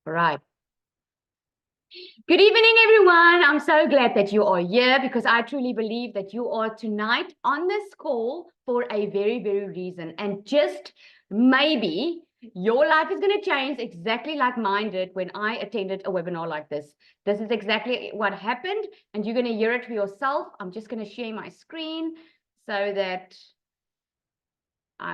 Right. Good evening, everyone. I'm so glad that you are here because I truly believe that you are tonight on this call for a very, very reason. And just maybe your life is going to change exactly like mine did when I attended a webinar like this. This is exactly what happened, and you're going to hear it for yourself. I'm just going to share my screen so that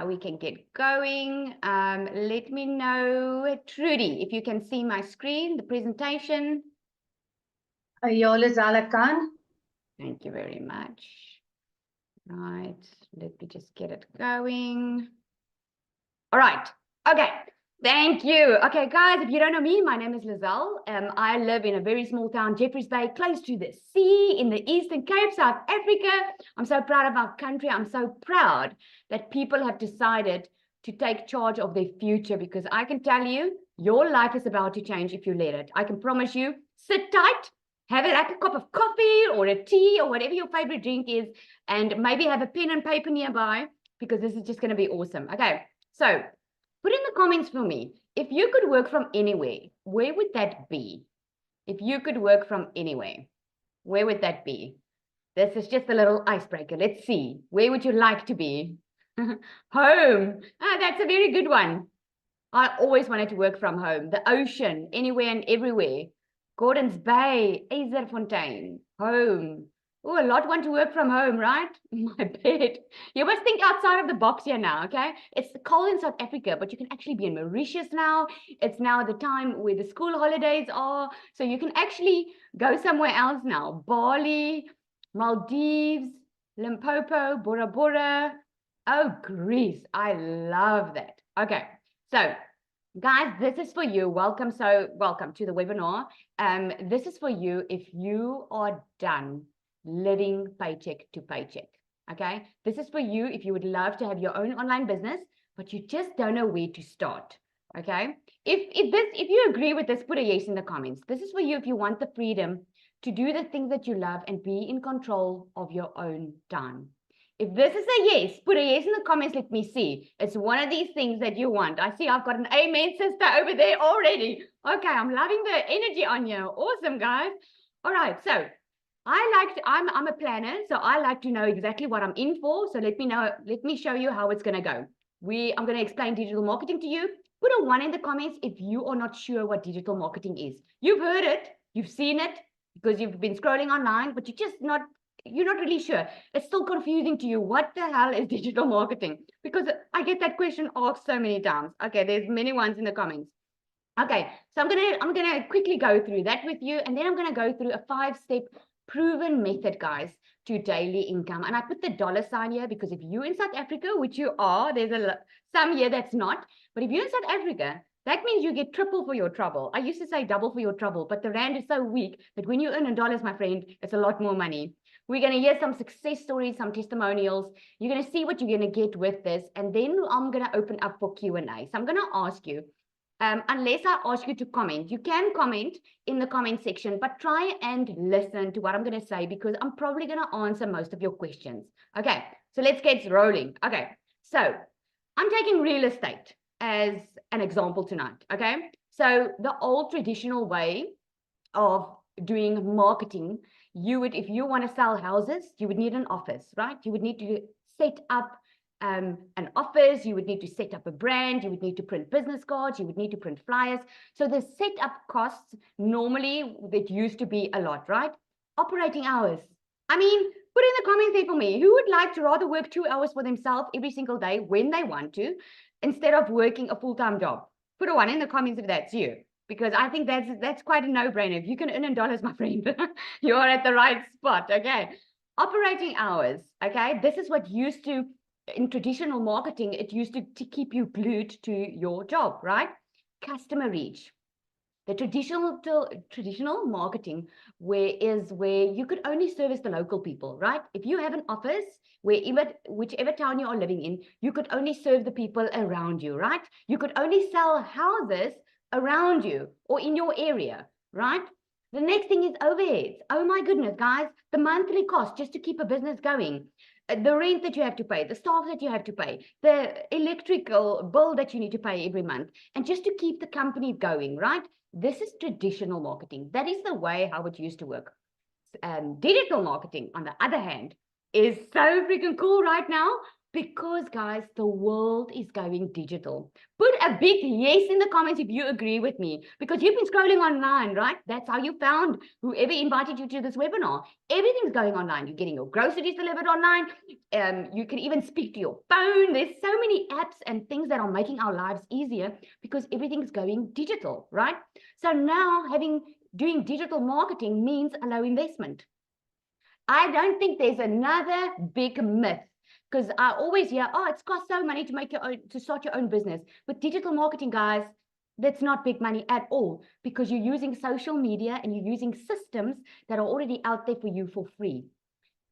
we can get going. Let me know, Trudy, if you can see my screen, the presentation. Ayol Khan. Thank you very much. Right, let me just get it going. All right, okay, thank you. Okay, guys, if you don't know me, my name is Lizelle. I live in a very small town, Jeffreys Bay, close to the sea in the Eastern Cape, South Africa. I'm so proud of our country. I'm so proud that people have decided to take charge of their future, because I can tell you, your life is about to change if you let it. I can promise you, sit tight, have like a cup of coffee or a tea or whatever your favorite drink is, and maybe have a pen and paper nearby, because this is just going to be awesome. Okay, so put in the comments for me, if you could work from anywhere, where would that be? If you could work from anywhere, where would that be? This is just a little icebreaker. Let's see. Where would you like to be? Home. Ah, that's a very good one. I always wanted to work from home. The ocean, anywhere and everywhere. Gordons Bay, Fontaine, home. Oh, a lot want to work from home, right? My bed. You must think outside of the box here now, okay? It's cold in South Africa, but you can actually be in Mauritius now. It's now the time where the school holidays are. So you can actually go somewhere else now. Bali, Maldives, Limpopo, Bora Bora. Oh, Greece. I love that. Okay. So, guys, this is for you. Welcome to the webinar. This is for you if you are done living paycheck to paycheck. Okay, this is for you if you would love to have your own online business, but you just don't know where to start. Okay, if you agree with this, put a yes in the comments. This is for you if you want the freedom to do the things that you love and be in control of your own time. If this is a yes, put a yes in the comments. Let me see. It's one of these things that you want. I see I've got an amen sister over there already. Okay, I'm loving the energy on you. Awesome, guys. All right, so I'm a planner, so I like to know exactly what I'm in for. So let me show you how it's gonna go. I'm gonna explain digital marketing to you. Put a 1 in the comments if you are not sure what digital marketing is. You've heard it, you've seen it, because you've been scrolling online, but you're not really sure. It's still confusing to you. What the hell is digital marketing? Because I get that question asked so many times. Okay, there's many ones in the comments. Okay, so I'm gonna quickly go through that with you, and then I'm gonna go through a 5-step proven method, guys, to daily income. And I put the dollar sign here because if you're in South Africa, which you are, there's some here that's not, but if you're in South Africa, that means you get triple for your trouble. I used to say double for your trouble, but the rand is so weak that when you earn in dollars, my friend, it's a lot more money. We're going to hear some success stories, some testimonials. You're going to see what you're going to get with this. And then I'm going to open up for Q&A. So I'm going to ask you, unless I ask you to comment, you can comment in the comment section, but try and listen to what I'm going to say, because I'm probably going to answer most of your questions. Okay, so let's get rolling. Okay, so I'm taking real estate as an example tonight. Okay, so the old traditional way of doing marketing, if you want to sell houses, you would need an office, right? You would need to set up an office, you would need to set up a brand, you would need to print business cards, you would need to print flyers. So the setup costs, normally that used to be a lot, right? Operating hours. I mean, put in the comments there for me, who would like to rather work 2 hours for themselves every single day when they want to, instead of working a full-time job? Put a 1 in the comments if that's you, because I think that's quite a no-brainer. If you can earn in dollars, my friend, you're at the right spot. Okay, operating hours. Okay, this is what used to, in traditional marketing, it used to keep you glued to your job, right? Customer reach. The traditional marketing where you could only service the local people, right? If you have an office, whichever town you are living in, you could only serve the people around you, right? You could only sell houses around you or in your area, right? The next thing is overheads. Oh my goodness, guys, the monthly cost just to keep a business going. the rent that you have to pay, the staff that you have to pay, the electrical bill that you need to pay every month, and just to keep the company going, right? This is traditional marketing. That is the way how it used to work. Digital marketing, on the other hand, is so freaking cool right now because, guys, the world is going digital. Put a big yes in the comments if you agree with me, because you've been scrolling online, right? That's how you found whoever invited you to this webinar. Everything's going online. You're getting your groceries delivered online. You can even speak to your phone. There's so many apps and things that are making our lives easier because everything's going digital, right? So now doing digital marketing means a low investment. I don't think there's another big myth, because I always hear, oh, it's cost so money to start your own business. With digital marketing, guys, that's not big money at all, because you're using social media and you're using systems that are already out there for you for free.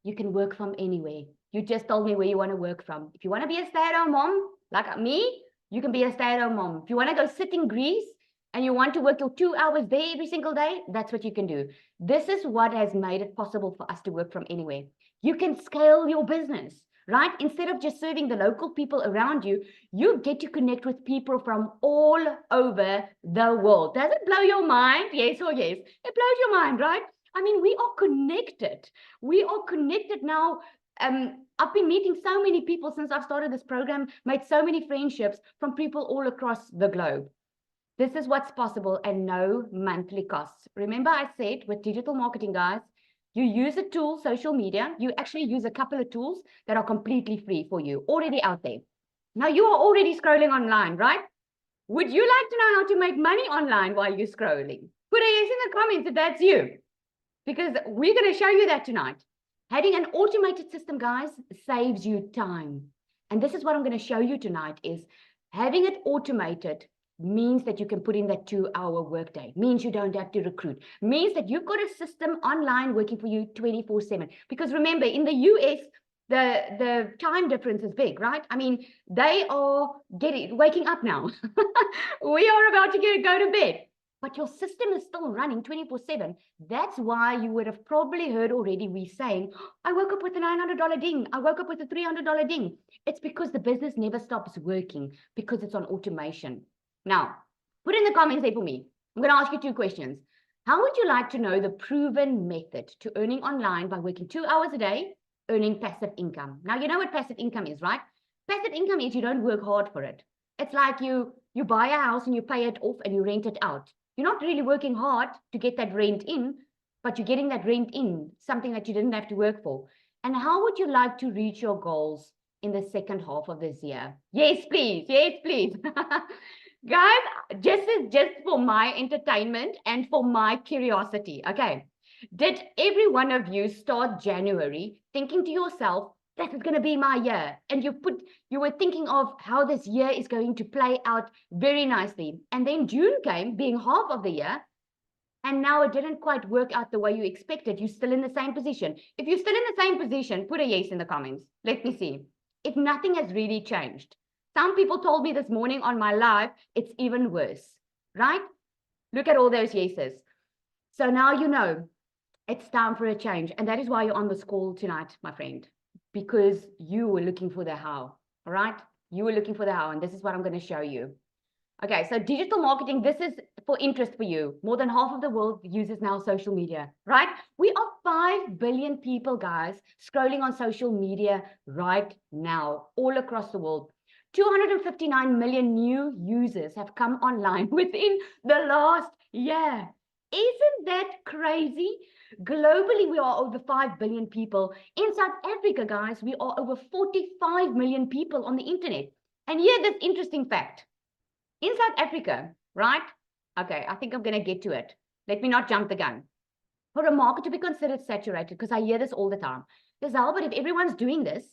You can work from anywhere. You just told me where you want to work from. If you want to be a stay-at-home mom, like me, you can be a stay-at-home mom. If you want to go sit in Greece and you want to work your 2 hours there every single day, that's what you can do. This is what has made it possible for us to work from anywhere. You can scale your business, right? Instead of just serving the local people around you, you get to connect with people from all over the world. Does it blow your mind? Yes or yes? It blows your mind, right? I mean, we are connected. We are connected now. I've been meeting so many people since I've started this program, made so many friendships from people all across the globe. This is what's possible and no monthly costs. Remember I said with digital marketing, guys, you use a tool, social media, you actually use a couple of tools that are completely free for you, already out there. Now you are already scrolling online, right? Would you like to know how to make money online while you're scrolling? Put a yes in the comments if that's you, because we're going to show you that tonight. Having an automated system, guys, saves you time. And this is what I'm going to show you tonight is having it automated means that you can put in that 2-hour workday, means you don't have to recruit, means that you've got a system online working for you 24/7. Because remember, in the US, the time difference is big, right? I mean, they are waking up now. We are about to go to bed, but your system is still running 24/7. That's why you would have probably heard already we saying, I woke up with a $900 ding. I woke up with a $300 ding. It's because the business never stops working because it's on automation. Now, put in the comments there for me. I'm going to ask you 2 questions. How would you like to know the proven method to earning online by working 2 hours a day, earning passive income? Now, you know what passive income is, right? Passive income is you don't work hard for it. It's like you buy a house and you pay it off and you rent it out. You're not really working hard to get that rent in, but you're getting that rent in, something that you didn't have to work for. And how would you like to reach your goals in the second half of this year? Yes, please. Yes, please. Guys, just for my entertainment and for my curiosity, okay? Did every one of you start January thinking to yourself, this is going to be my year? And you were thinking of how this year is going to play out very nicely. And then June came, being half of the year, and now it didn't quite work out the way you expected. You're still in the same position. If you're still in the same position, put a yes in the comments. Let me see. If nothing has really changed. Some people told me this morning on my live, it's even worse, right? Look at all those yeses. So now you know it's time for a change. And that is why you're on this call tonight, my friend, because you were looking for the how, all right? You were looking for the how, and this is what I'm going to show you. Okay, so digital marketing, this is for interest for you. More than half of the world uses now social media, right? We are 5 billion people, guys, scrolling on social media right now, all across the world. 259 million new users have come online within the last year. Isn't that crazy? Globally, we are over 5 billion people. In South Africa, guys, we are over 45 million people on the internet. And here, this interesting fact. In South Africa, right? Okay, I think I'm going to get to it. Let me not jump the gun. For a market to be considered saturated, because I hear this all the time. Gazelle, but if everyone's doing this,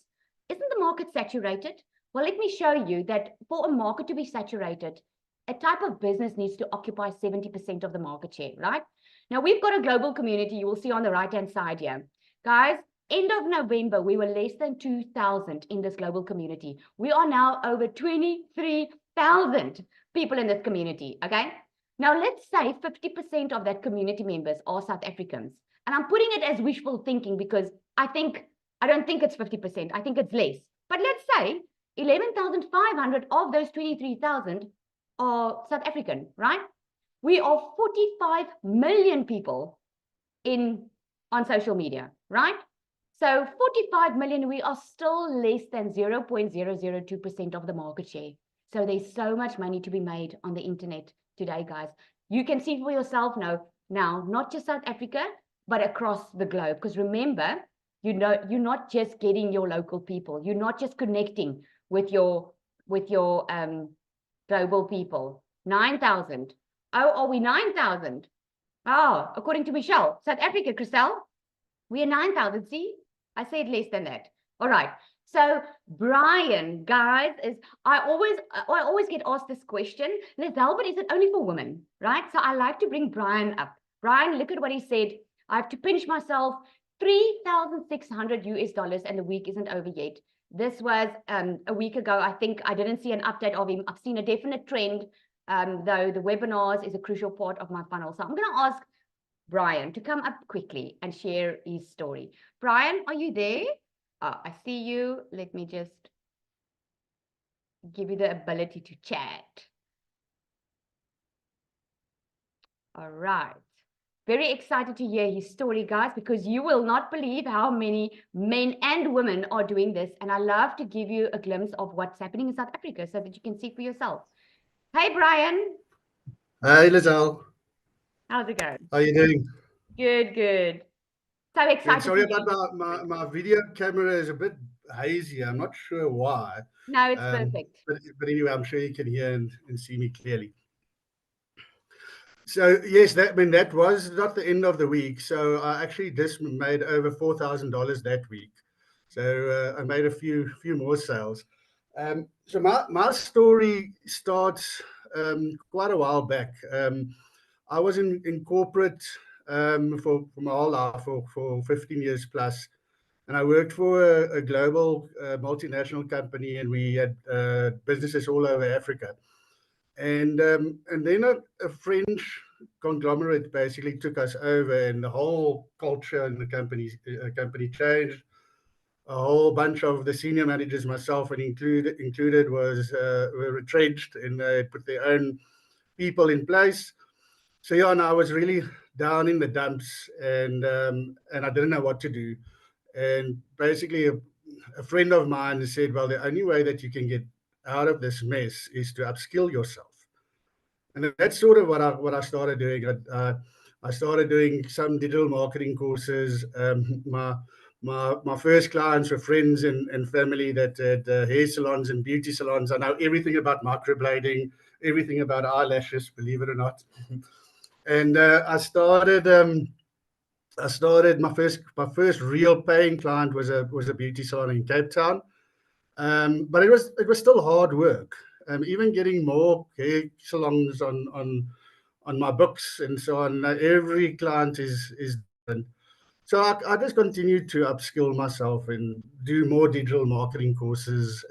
isn't the market saturated? Well, let me show you that for a market to be saturated, a type of business needs to occupy 70% of the market share, right? Now, we've got a global community. You will see on the right-hand side here. Guys, end of November, we were less than 2,000 in this global community. We are now over 23,000 people in this community, okay? Now, let's say 50% of that community members are South Africans. And I'm putting it as wishful thinking because I think I don't think it's 50%. I think it's less. But let's say 11,500 of those 23,000 are South African, right? We are 45 million people on social media, right? So 45 million, we are still less than 0.002% of the market share. So there's so much money to be made on the internet today, guys. You can see for yourself now, not just South Africa, but across the globe. Because remember, you're not just getting your local people. You're not just connecting with your global people. 9,000. Oh, are we 9,000? Oh, according to Michelle, South Africa, Chriselle, we are 9,000. See, I said less than that. All right. So Brian, guys, I always get asked this question, Lizelle, but is it only for women, right? So I like to bring Brian up. Brian, look at what he said. I have to pinch myself. $3,600 and the week isn't over yet. This was a week ago. I think I didn't see an update of him. I've seen a definite trend, though the webinars is a crucial part of my funnel. So I'm going to ask Brian to come up quickly and share his story. Brian, are you there? I see you. Let me just give you the ability to chat. All right. Very excited to hear his story, guys, because you will not believe how many men and women are doing this. And I love to give you a glimpse of what's happening in South Africa so that you can see for yourself. Hey, Brian. Hi, Lizelle. How's it going? How are you doing? Good, good. So excited. Sorry about my video camera is a bit hazy. I'm not sure why. No, it's perfect. But anyway, I'm sure you can hear and see me clearly. So yes, that was not the end of the week. So I actually just made over $4,000 that week. So I made a few more sales. So my story starts quite a while back. I was in corporate for my whole life for 15 years plus, and I worked for a global multinational company, and we had businesses all over Africa. And then a French conglomerate basically took us over, and the whole culture in the company changed. A whole bunch of the senior managers, myself and included, were retrenched, and they put their own people in place. So yeah, and I was really down in the dumps, and I didn't know what to do. And basically, a friend of mine said, "Well, the only way that you can get out of this mess is to upskill yourself." And that's sort of what I started doing. I started doing some digital marketing courses. My first clients were friends and family that had hair salons and beauty salons. I know everything about microblading, everything about eyelashes, believe it or not. And I started my first real paying client was a beauty salon in Cape Town. But it was still hard work. Even getting more hair salons on my books and so on. Every client is different. So I just continued to upskill myself and do more digital marketing courses,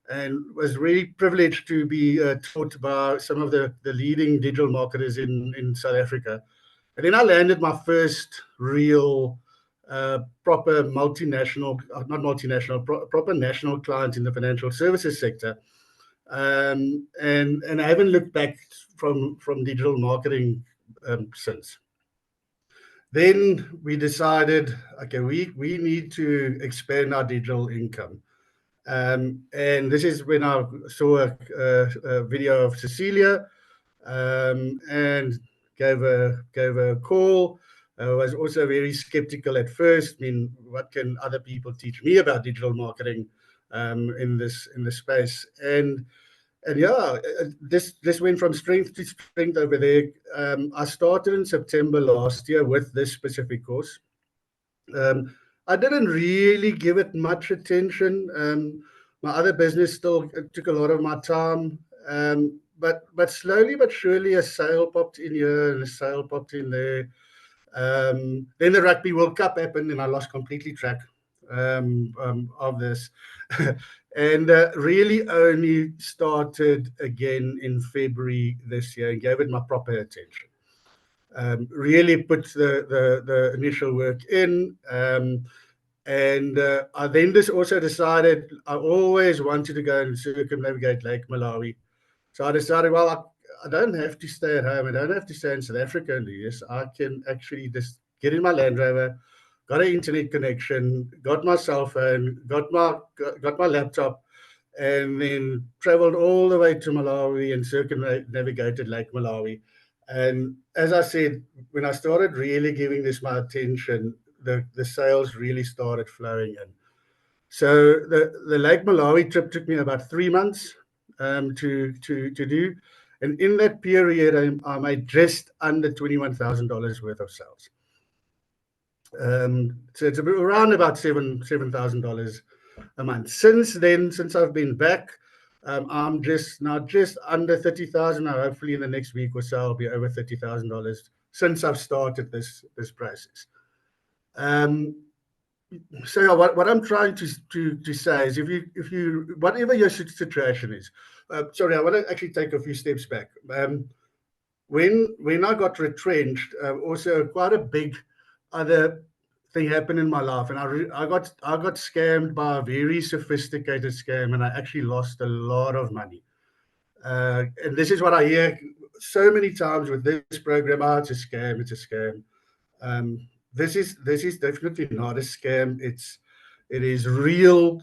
and was really privileged to be taught by some of the leading digital marketers in South Africa. And then I landed my first real proper multinational, not multinational, proper national client in the financial services sector. And I haven't looked back from digital marketing since. Then we decided, okay, we need to expand our digital income. And this is when I saw a video of Cecilia, and gave her a call. I was also very skeptical at first. I mean, what can other people teach me about digital marketing in this space? And yeah, this went from strength to strength over there. I started in September last year with this specific course. I didn't really give it much attention. My other business still took a lot of my time. But slowly but surely a sale popped in here and a sale popped in there. Then the Rugby World Cup happened, and I lost completely track of this. And really only started again in February this year and gave it my proper attention. Really put the initial work in. And I then just also decided I always wanted to go and circumnavigate Lake Malawi. So I decided, well, I don't have to stay at home. I don't have to stay in South Africa and do this. I can actually just get in my Land Rover, got an internet connection, got my cell phone, got my laptop, and then traveled all the way to Malawi and circumnavigated Lake Malawi. And as I said, when I started really giving this my attention, the sales really started flowing in. So the Lake Malawi trip took me about 3 months to do. And in that period, I made just under $21,000 worth of sales. So it's around about $7,000 a month. Since then, since I've been back, I'm just under 30,000. Hopefully in the next week or so, I'll be over $30,000 since I've started this process. So yeah, what I'm trying to say is, if you whatever your situation is, sorry, I want to actually take a few steps back. When I got retrenched, also quite a big other thing happened in my life, and I got scammed by a very sophisticated scam, and I actually lost a lot of money. And this is what I hear so many times with this program: "Oh, it's a scam, it's a scam." This is definitely not a scam. It is real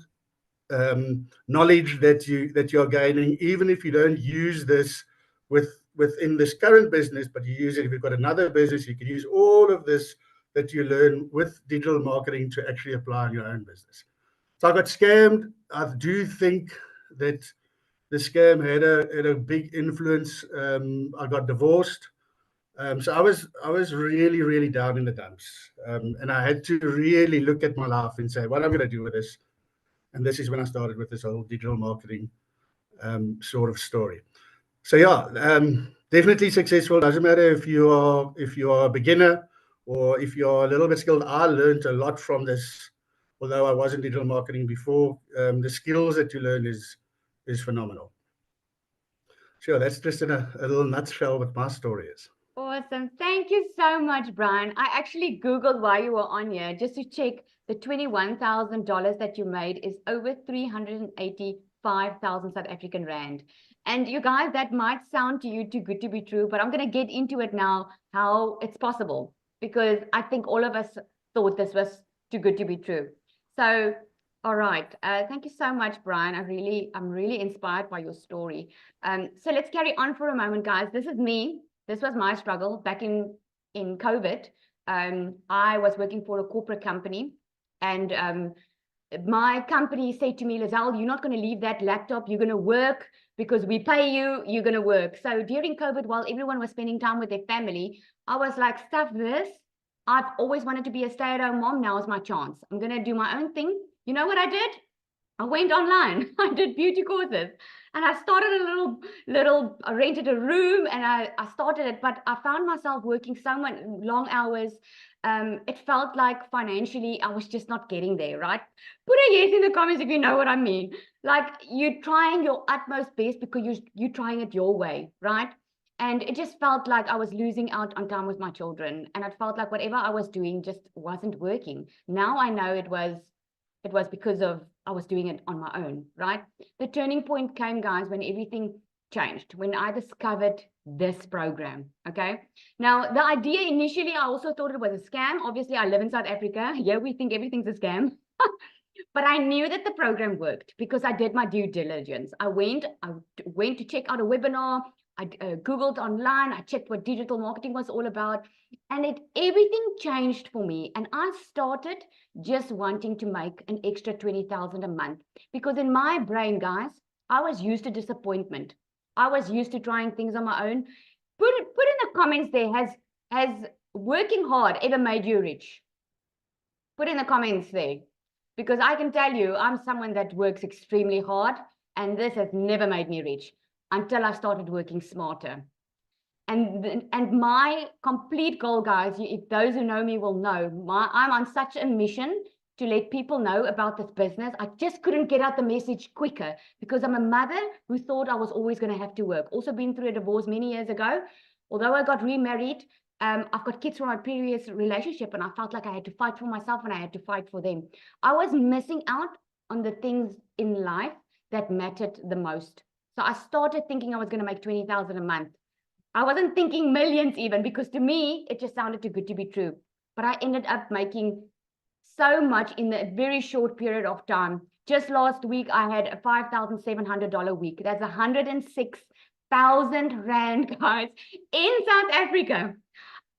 knowledge that you're gaining, even if you don't use this within this current business, but you use it if you've got another business. You can use all of this that you learn with digital marketing to actually apply in your own business. So I got scammed. I do think that the scam had a big influence. I got divorced. So I was really, really down in the dumps. And I had to really look at my life and say, what am I going to do with this? And this is when I started with this whole digital marketing sort of story. So yeah, definitely successful. Doesn't matter if you are a beginner or if you're a little bit skilled. I learned a lot from this, although I was in digital marketing before. The skills that you learn is phenomenal. Sure, that's just in a little nutshell what my story is. Awesome. Thank you so much, Brian. I actually Googled while you were on here just to check the $21,000 that you made is over 385,000 South African Rand. And you guys, that might sound to you too good to be true, but I'm going to get into it now, how it's possible, because I think all of us thought this was too good to be true. So, all right. Thank you so much, Brian. I'm really inspired by your story. So let's carry on for a moment, guys. This is me. This was my struggle back in COVID. I was working for a corporate company, and my company said to me, Lizelle, you're not going to leave that laptop. You're going to work because we pay you. You're going to work. So during COVID, while everyone was spending time with their family, I was like, stuff this. I've always wanted to be a stay-at-home mom. Now is my chance. I'm going to do my own thing. You know what I did? I went online. I did beauty courses, and I started I rented a room, and I started it, but I found myself working so much long hours. It felt like financially I was just not getting there, right? Put a yes in the comments if you know what I mean. Like, you're trying your utmost best because you're trying it your way, right? And it just felt like I was losing out on time with my children, and it felt like whatever I was doing just wasn't working. Now I know it was because of I was doing it on my own, right? The turning point came, guys, when everything changed, when I discovered this program, okay? Now, the idea initially, I also thought it was a scam. Obviously, I live in South Africa. Yeah, we think everything's a scam. But I knew that the program worked because I did my due diligence. I went to check out a webinar. I Googled online. I checked what digital marketing was all about. And everything changed for me. And I started just wanting to make an extra 20,000 a month. Because in my brain, guys, I was used to disappointment. I was used to trying things on my own. Put in the comments there, has working hard ever made you rich? Put in the comments there. Because I can tell you, I'm someone that works extremely hard, and this has never made me rich until I started working smarter. And my complete goal, guys, if those who know me will know, I'm on such a mission to let people know about this business. I just couldn't get out the message quicker because I'm a mother who thought I was always going to have to work. Also been through a divorce many years ago. Although I got remarried, I've got kids from my previous relationship, and I felt like I had to fight for myself and I had to fight for them. I was missing out on the things in life that mattered the most. So I started thinking I was going to make 20,000 a month. I wasn't thinking millions even, because to me, it just sounded too good to be true. But I ended up making so much in a very short period of time. Just last week, I had a $5,700 week. That's 106,000 Rand, guys, in South Africa.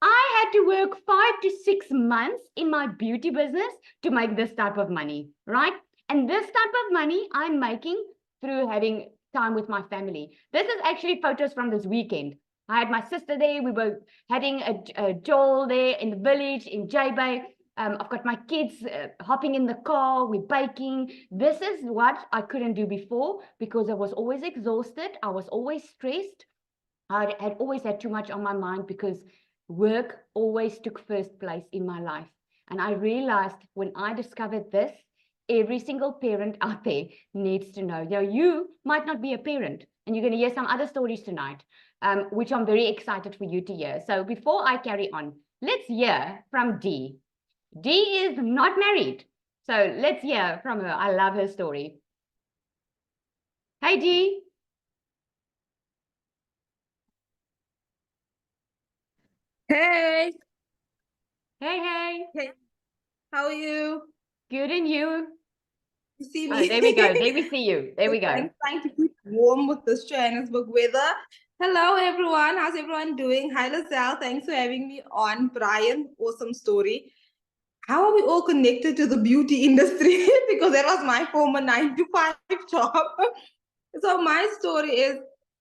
I had to work 5 to 6 months in my beauty business to make this type of money, right? And this type of money I'm making through having time with my family. This is actually photos from this weekend. I had my sister there. We were having a Joel there in the village in J-Bay. I've got my kids hopping in the car. We're baking. This is what I couldn't do before because I was always exhausted. I was always stressed. I had always had too much on my mind because work always took first place in my life. And I realized when I discovered this, every single parent out there needs to know. You might not be a parent, and you're going to hear some other stories tonight, which I'm very excited for you to hear. So before I carry on, let's hear from Dee. Dee is not married. So let's hear from her. I love her story. Hi, Dee. Hey, Hey. how are you? Good, and you? You see Oh, me? there we go. There we see you. There we go. I'm trying to keep warm with this Johannesburg weather. Hello, everyone. How's everyone doing? Hi, Lizelle. Thanks for having me on. Brian, awesome story. How are we all connected to the beauty industry? Because that was my former 9-to-5 job. So my story is,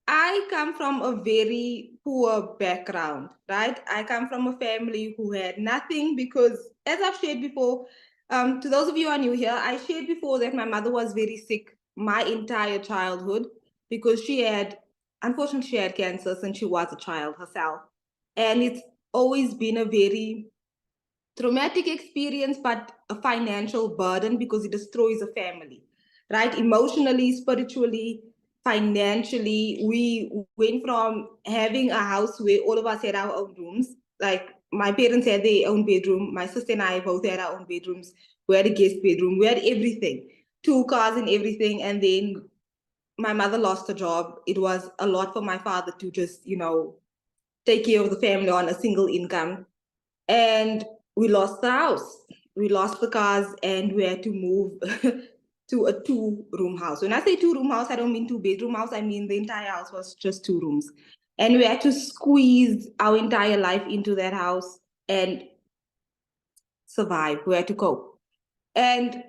I come from a very poor background, right? I come from a family who had nothing because, as I've shared before, to those of you who are new here, I shared before that my mother was very sick my entire childhood because unfortunately, she had cancer since she was a child herself. And it's always been a very traumatic experience, but a financial burden because it destroys a family, right? Emotionally, spiritually, financially. We went from having a house where all of us had our own rooms. Like my parents had their own bedroom. My sister and I both had our own bedrooms. We had a guest bedroom. We had everything, 2 cars and everything. And then my mother lost her job. It was a lot for my father to just, take care of the family on a single income. And we lost the house, we lost the cars, and we had to move to a 2-room house. When I say 2-room house, I don't mean 2-bedroom house. I mean the entire house was just 2 rooms. And we had to squeeze our entire life into that house and survive. We had to cope. And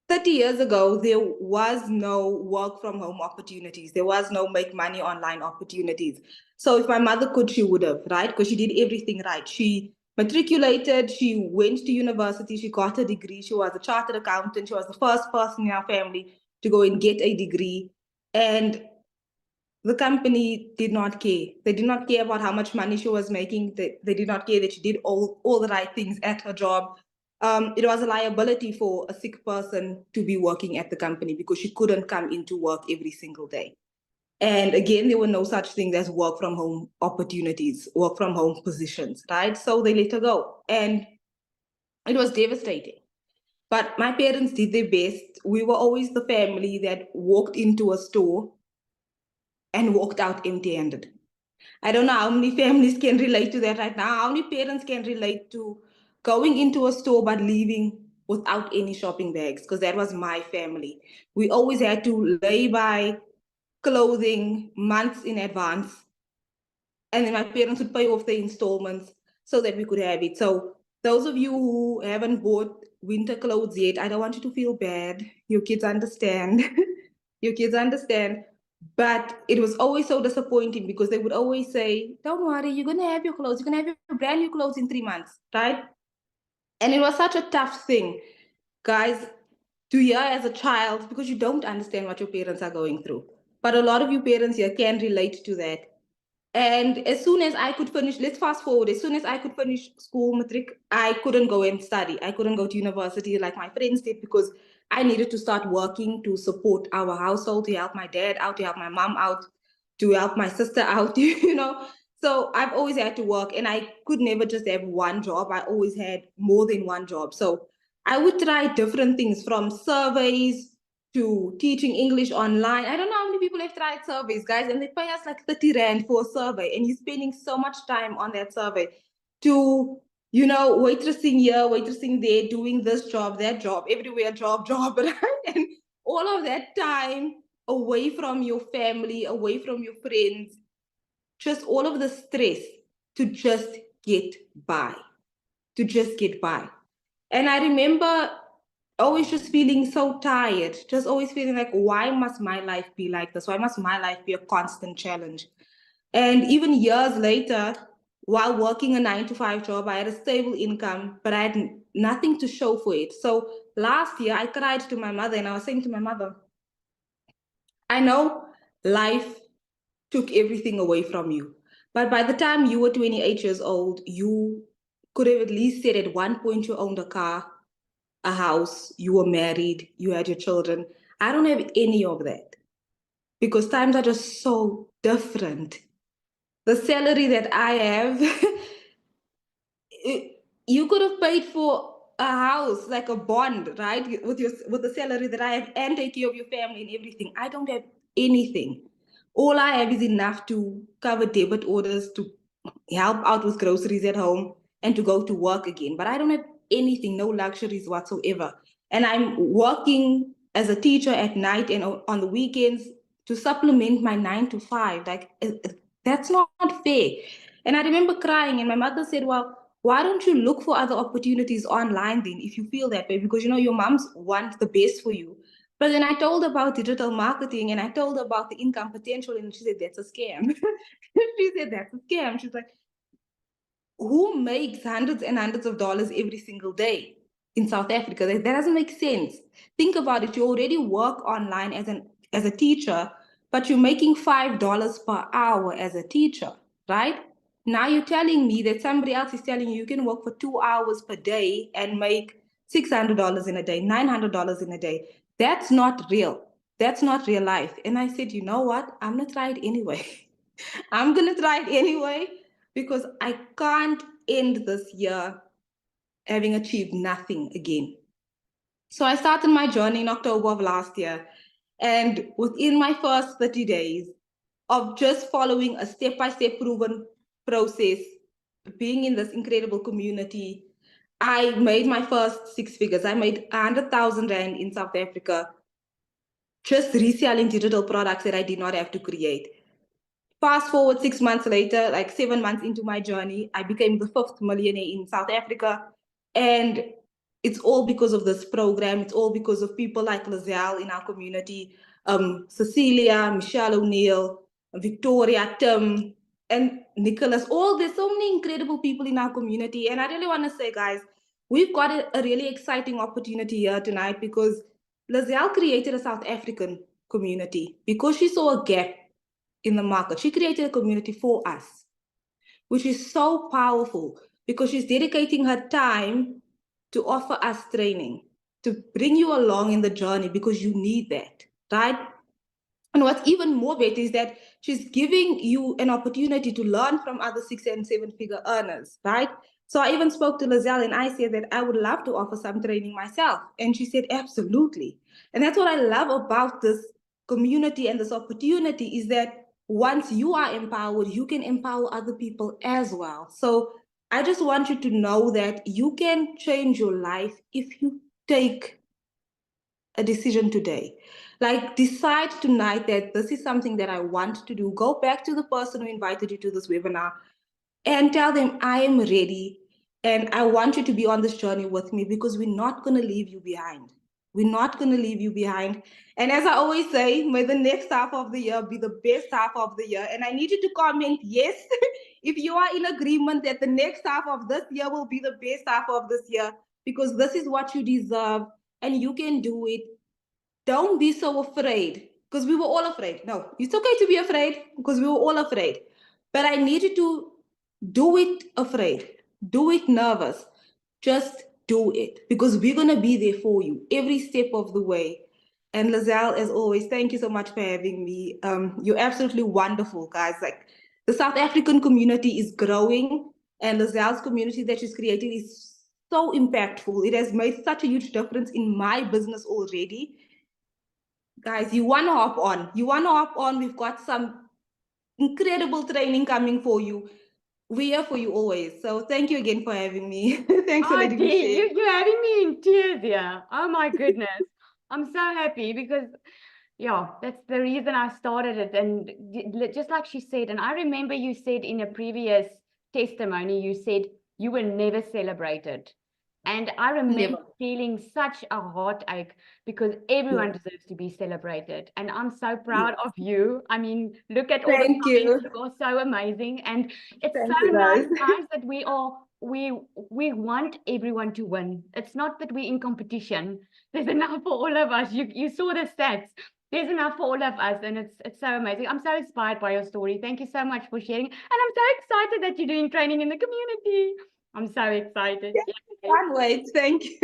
30 years ago, there was no work from home opportunities. There was no make money online opportunities. So if my mother could, she would have, right? Because she did everything right. She matriculated, she went to university, she got a degree, she was a chartered accountant, she was the first person in our family to go and get a degree. And the company did not care. They did not care about how much money she was making. They did not care that she did all the right things at her job. It was a liability for a sick person to be working at the company because she couldn't come into work every single day. And again, there were no such things as work from home opportunities, work from home positions, right? So they let her go. And it was devastating. But my parents did their best. We were always the family that walked into a store and walked out empty-handed. I don't know how many families can relate to that right now. How many parents can relate to going into a store but leaving without any shopping bags? Because that was my family. We always had to lay by clothing months in advance. And then my parents would pay off the installments so that we could have it. So those of you who haven't bought winter clothes yet, I don't want you to feel bad. Your kids understand. Your kids understand. But it was always so disappointing because they would always say, don't worry, you're going to have your clothes. You're going to have your brand new clothes in 3 months, right? And it was such a tough thing, guys, to hear as a child because you don't understand what your parents are going through. But a lot of you parents here can relate to that. And as soon as I could finish, let's fast forward, as soon as I could finish school, matric, I couldn't go and study. I couldn't go to university like my friends did because I needed to start working to support our household, to help my dad out, to help my mom out, to help my sister out, So I've always had to work, and I could never just have one job. I always had more than one job. So I would try different things, from surveys to teaching English online. I don't know how many people have tried surveys, guys, and they pay us like 30 Rand for a survey, and you're spending so much time on that survey, to, you know, waitressing here, waitressing there, doing this job, that job, everywhere job, right? And all of that time away from your family, away from your friends, just all of the stress to just get by, to just get by. And I remember always just feeling so tired, just always feeling like, why must my life be like this? Why must my life be a constant challenge? And even years later, while working a 9-to-5 job, I had a stable income, but I had nothing to show for it. So last year, I cried to my mother, and I was saying to my mother, I know life took everything away from you, but by the time you were 28 years old, you could have at least said at one point you owned a car, a house, you were married, you had your children. I don't have any of that, because times are just so different. The salary that I have, you could have paid for a house, like a bond, right? With the salary that I have, and take care of your family and everything. I don't have anything. All I have is enough to cover debit orders, to help out with groceries at home, and to go to work again. But I don't have anything, no luxuries whatsoever. And I'm working as a teacher at night and on the weekends to supplement my 9-to-5. Like, that's not fair. And I remember crying, and my mother said, well, why don't you look for other opportunities online then, if you feel that way? Because, you know, your moms want the best for you. But then I told her about digital marketing, and I told her about the income potential, and she said, that's a scam. She said, that's a scam. She's like, who makes hundreds and hundreds of dollars every single day in South Africa? That doesn't make sense. Think about it. You already work online as a teacher, but you're making $5 per hour as a teacher, right? Now you're telling me that somebody else is telling you can work for 2 hours per day and make $600 in a day, $900 in a day. That's not real. That's not real life. And I said, you know what? I'm going to try it anyway. I'm going to try it anyway, because I can't end this year having achieved nothing again. So I started my journey in October of last year. And within my first 30 days of just following a step-by-step proven process, being in this incredible community, I made my first 6 figures. I made 100,000 Rand in South Africa, just reselling digital products that I did not have to create. Fast forward 6 months later, like 7 months into my journey, I became the 5th millionaire in South Africa. And it's all because of this program. It's all because of people like Lizelle in our community, Cecilia, Michelle O'Neill, Victoria, Tim, and Nicholas. There's so many incredible people in our community. And I really want to say, guys, we've got a really exciting opportunity here tonight, because Lizelle created a South African community because she saw a gap in the market. She created a community for us, which is so powerful, because she's dedicating her time to offer us training, to bring you along in the journey, because you need that, right? And what's even more better is that she's giving you an opportunity to learn from other 6 and 7 figure earners, right? So I even spoke to Lizelle, and I said that I would love to offer some training myself. And she said, absolutely. And that's what I love about this community and this opportunity, is that once you are empowered, you can empower other people as well. So I just want you to know that you can change your life if you take a decision today. Like, decide tonight that this is something that I want to do. Go back to the person who invited you to this webinar and tell them, I am ready and I want you to be on this journey with me, because we're not going to leave you behind. We're not going to leave you behind. And as I always say, may the next half of the year be the best half of the year. And I need you to comment yes if you are in agreement that the next half of this year will be the best half of this year, because this is what you deserve and you can do it. Don't be so afraid, because we were all afraid. No, it's okay to be afraid, because we were all afraid. But I need you to do it afraid, do it nervous. Just do it, because we're going to be there for you every step of the way. And Lizelle, as always, thank you so much for having me. You're absolutely wonderful, guys. Like, The South African community is growing, and Lazelle's community that she's created is so impactful. It has made such a huge difference in my business already. Guys, you want to hop on. You want to hop on. We've got some incredible training coming for you. We are for you always. So thank you again for having me. Thanks for Oh, letting me Dee, share. you're having me in tears here. Oh my goodness. I'm so happy because, yeah, that's the reason I started it. And just like she said, and I remember you said in a previous testimony, you said you were never celebrated. And I remember Never. feeling such a heartache because everyone deserves to be celebrated. And I'm so proud of you. I mean, look at all the Thank comments. you. You are so amazing. And it's Thank so you, nice, guys. guys, that we want everyone to win. It's not that we're in competition. There's enough for all of us. You saw the stats. There's enough for all of us, and it's so amazing. I'm so inspired by your story. Thank you so much for sharing. And I'm so excited that you're doing training in the community. I'm so excited. Yeah. Yay. Can't wait. Thank you.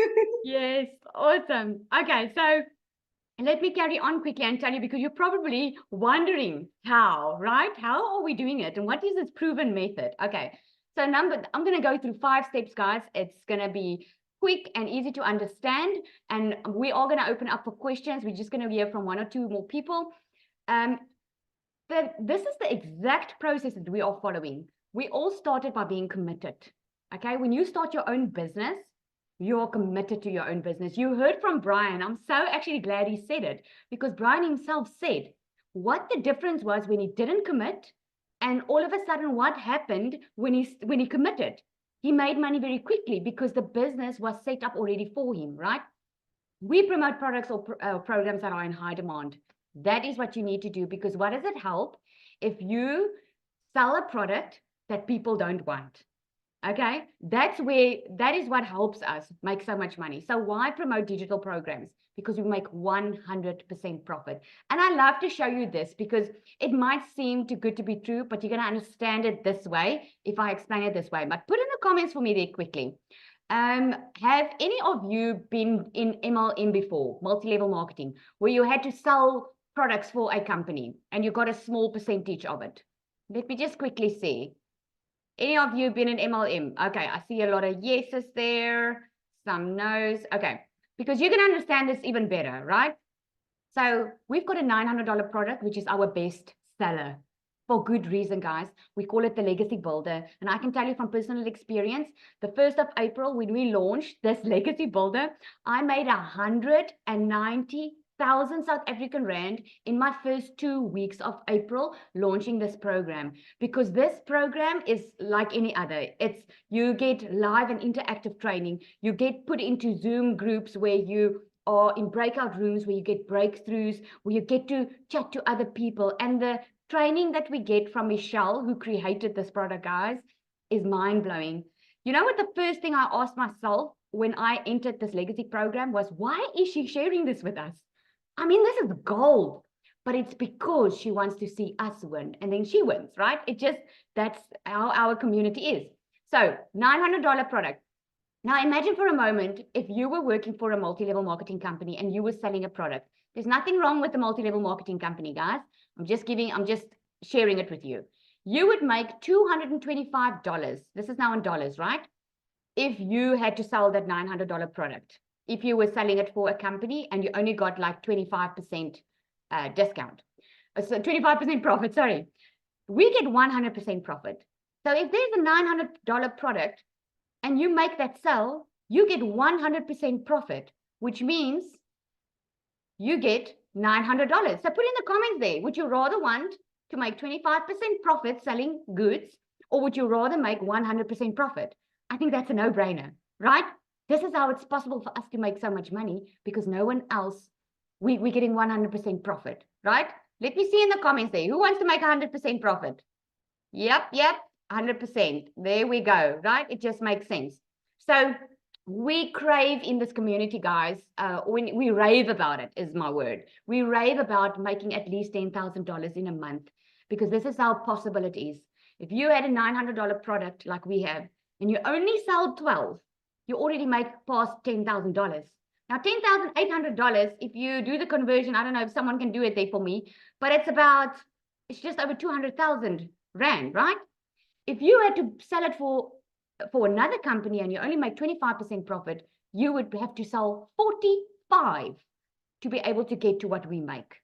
Yes, awesome. Okay, so let me carry on quickly and tell you, because you're probably wondering how, right? How are we doing it? And what is this proven method? Okay, so I'm going to go through 5 steps, guys. It's going to be quick and easy to understand. And we are going to open up for questions. We're just going to hear from 1 or 2 more people. This is the exact process that we are following. We all started by being committed. Okay, when you start your own business, you're committed to your own business. You heard from Brian. I'm so actually glad he said it, because Brian himself said what the difference was when he didn't commit, and all of a sudden what happened when he committed. He made money very quickly because the business was set up already for him, right? We promote products or programs that are in high demand. That is what you need to do, because what does it help if you sell a product that people don't want? Okay, that is what helps us make so much money. So why promote digital programs? Because we make 100% profit. And I love to show you this because it might seem too good to be true, but you're going to understand it this way if I explain it this way. But put in the comments for me there quickly. Have any of you been in MLM before, multi-level marketing, where you had to sell products for a company and you got a small percentage of it? Let me just quickly see. Any of you been in MLM? Okay, I see a lot of yeses there, some no's. Okay, because you can understand this even better, right? So we've got a $900 product, which is our best seller. For good reason, guys. We call it the Legacy Builder. And I can tell you from personal experience, the 1st of April, when we launched this Legacy Builder, I made 190,000 South African Rand in my first 2 weeks of April launching this program, because this program is like any other. It's you get live and interactive training. You get put into Zoom groups where you are in breakout rooms, where you get breakthroughs, where you get to chat to other people. And the training that we get from Michelle, who created this product, guys, is mind-blowing. You know what the first thing I asked myself when I entered this legacy program was, why is she sharing this with us? I mean, this is gold, but it's because she wants to see us win, and then she wins, right? That's how our community is. So $900 product. Now imagine for a moment, if you were working for a multi-level marketing company and you were selling a product. There's nothing wrong with the multi-level marketing company, guys. I'm just sharing it with you. You would make $225. This is now in dollars, right? If you had to sell that $900 product. If you were selling it for a company and you only got like 25% discount. So 25% profit, sorry. We get 100% profit. So if there's a $900 product and you make that sell, you get 100% profit, which means you get $900. So put in the comments there, would you rather want to make 25% profit selling goods, or would you rather make 100% profit? I think that's a no-brainer, right? This is how it's possible for us to make so much money, because no one else, we're getting 100% profit, right? Let me see in the comments there, who wants to make 100% profit? Yep, 100%. There we go, right? It just makes sense. So we crave in this community, guys, when we rave about it, is my word. We rave about making at least $10,000 in a month, because this is how possible it is. If you had a $900 product like we have, and you only sell 12, you already make past $10,000. Now, $10,800, if you do the conversion, I don't know if someone can do it there for me, but it's just over 200,000 Rand, right? If you had to sell it for another company and you only make 25% profit, you would have to sell 45 to be able to get to what we make.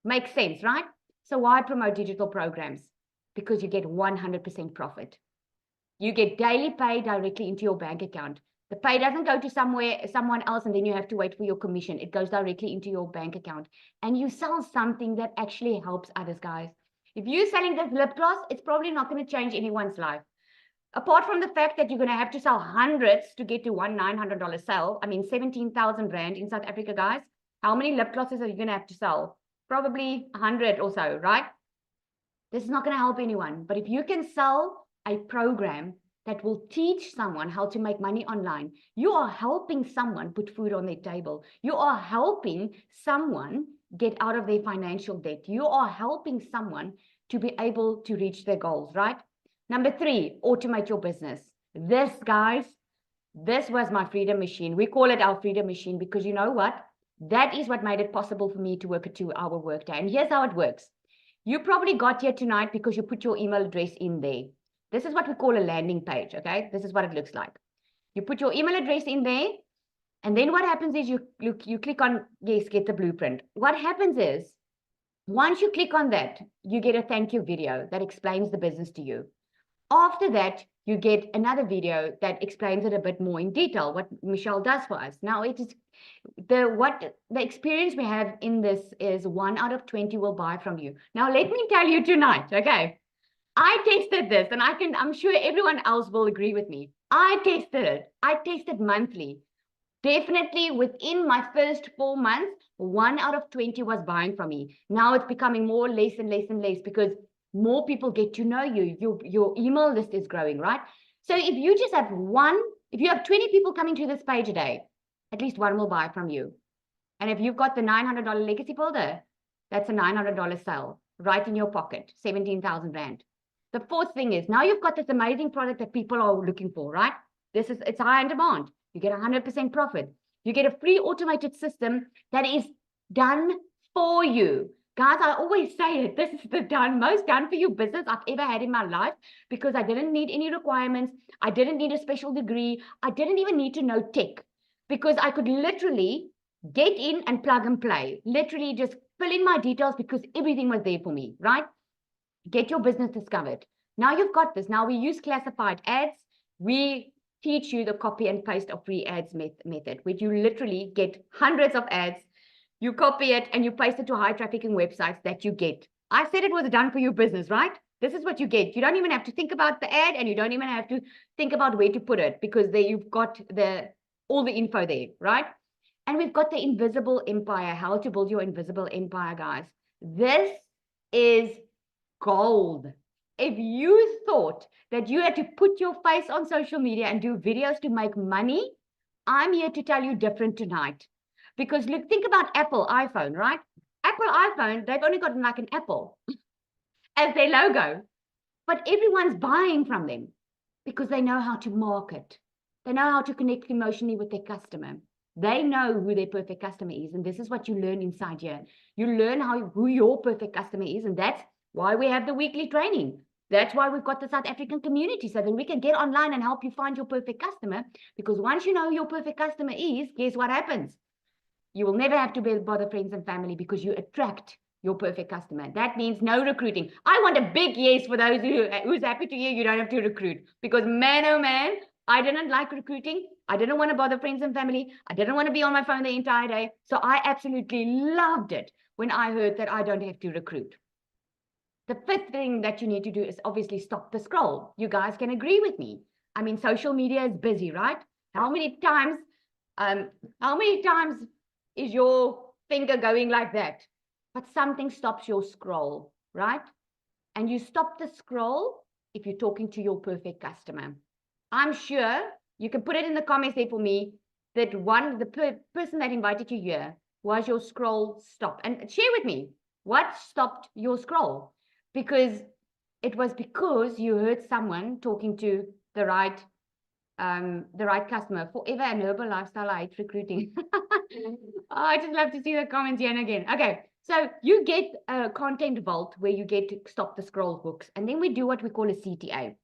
Makes sense, right? So why promote digital programs? Because you get 100% profit. You get daily pay directly into your bank account. The pay doesn't go to someone else, and then you have to wait for your commission. It goes directly into your bank account. And you sell something that actually helps others, guys. If you're selling this lip gloss, it's probably not going to change anyone's life. Apart from the fact that you're going to have to sell hundreds to get to one $900 sale. I mean, 17,000 Rand in South Africa, guys. How many lip glosses are you going to have to sell? Probably 100 or so, right? This is not going to help anyone. But if you can sell a program that will teach someone how to make money online, you are helping someone put food on their table. You are helping someone get out of their financial debt. You are helping someone to be able to reach their goals, right? Number 3, automate your business. This, guys, this was my freedom machine. We call it our freedom machine because you know what? That is what made it possible for me to work a 2-hour workday. And here's how it works. You probably got here tonight because you put your email address in there. This is what we call a landing page, okay? This is what it looks like. You put your email address in there, and then what happens is you click on, yes, get the blueprint. What happens is, once you click on that, you get a thank you video that explains the business to you. After that, you get another video that explains it a bit more in detail, what Michelle does for us. Now, it is the experience we have in this is 1 out of 20 will buy from you. Now, let me tell you tonight, okay? I tested this, and I'm sure everyone else will agree with me. I tested it. I tested monthly. Definitely within my first 4 months, 1 out of 20 was buying from me. Now it's becoming more, less and less and less because more people get to know you. Your email list is growing, right? So if you just have if you have 20 people coming to this page a day, at least 1 will buy from you. And if you've got the $900 legacy builder, that's a $900 sale right in your pocket, 17,000 Rand. The 4th thing is, now you've got this amazing product that people are looking for, right? It's high in demand. You get 100% profit. You get a free automated system that is done for you. Guys, I always say it. This is the most done for you business I've ever had in my life because I didn't need any requirements. I didn't need a special degree. I didn't even need to know tech because I could literally get in and plug and play. Literally just fill in my details because everything was there for me, right? Get your business discovered. Now you've got this. Now we use classified ads. We teach you the copy and paste of free ads method, which you literally get hundreds of ads. You copy it and you paste it to high trafficking websites that you get. I said it was done for your business, right? This is what you get. You don't even have to think about the ad and you don't even have to think about where to put it because there you've got all the info there, right? And we've got the invisible empire, how to build your invisible empire, guys. This is gold. If you thought that you had to put your face on social media and do videos to make money, I'm here to tell you different tonight. Because look, think about Apple iPhone, right? Apple iPhone, they've only got like an apple as their logo. But everyone's buying from them because they know how to market. They know how to connect emotionally with their customer. They know who their perfect customer is. And this is what you learn inside here. You learn who your perfect customer is. And that's why we have the weekly training. That's why we've got the South African community, so that we can get online and help you find your perfect customer. Because once you know who your perfect customer is, guess what happens? You will never have to bother friends and family because you attract your perfect customer. That means no recruiting. I want a big yes for those who's happy to hear you don't have to recruit. Because man, oh man, I didn't like recruiting. I didn't want to bother friends and family. I didn't want to be on my phone the entire day. So I absolutely loved it when I heard that I don't have to recruit. The 5th thing that you need to do is obviously stop the scroll. You guys can agree with me. I mean, social media is busy, right? How many times is your finger going like that? But something stops your scroll, right? And you stop the scroll if you're talking to your perfect customer. I'm sure you can put it in the comments there for me that the person that invited you here was your scroll stop. And share with me what stopped your scroll. Because it was because you heard someone talking to the right customer. Forever and Herbal Lifestyle, I hate recruiting. Oh, I just love to see the comments again and again. Okay, So you get a content vault where you get to stop the scroll books. And then we do what we call a CTA.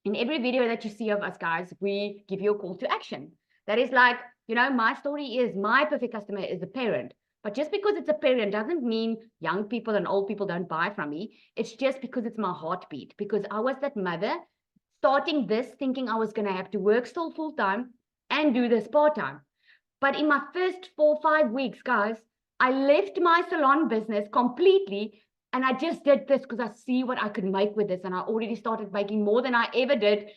In every video that you see of us, guys, we give you a call to action. That is like, you know, my story is my perfect customer is a parent. But just because it's a parent doesn't mean young people and old people don't buy from me. It's just because it's my heartbeat. Because I was that mother starting this thinking I was going to have to work still full time and do this part time. But in my first 4 or 5 weeks, guys, I left my salon business completely. And I just did this because I see what I could make with this. And I already started making more than I ever did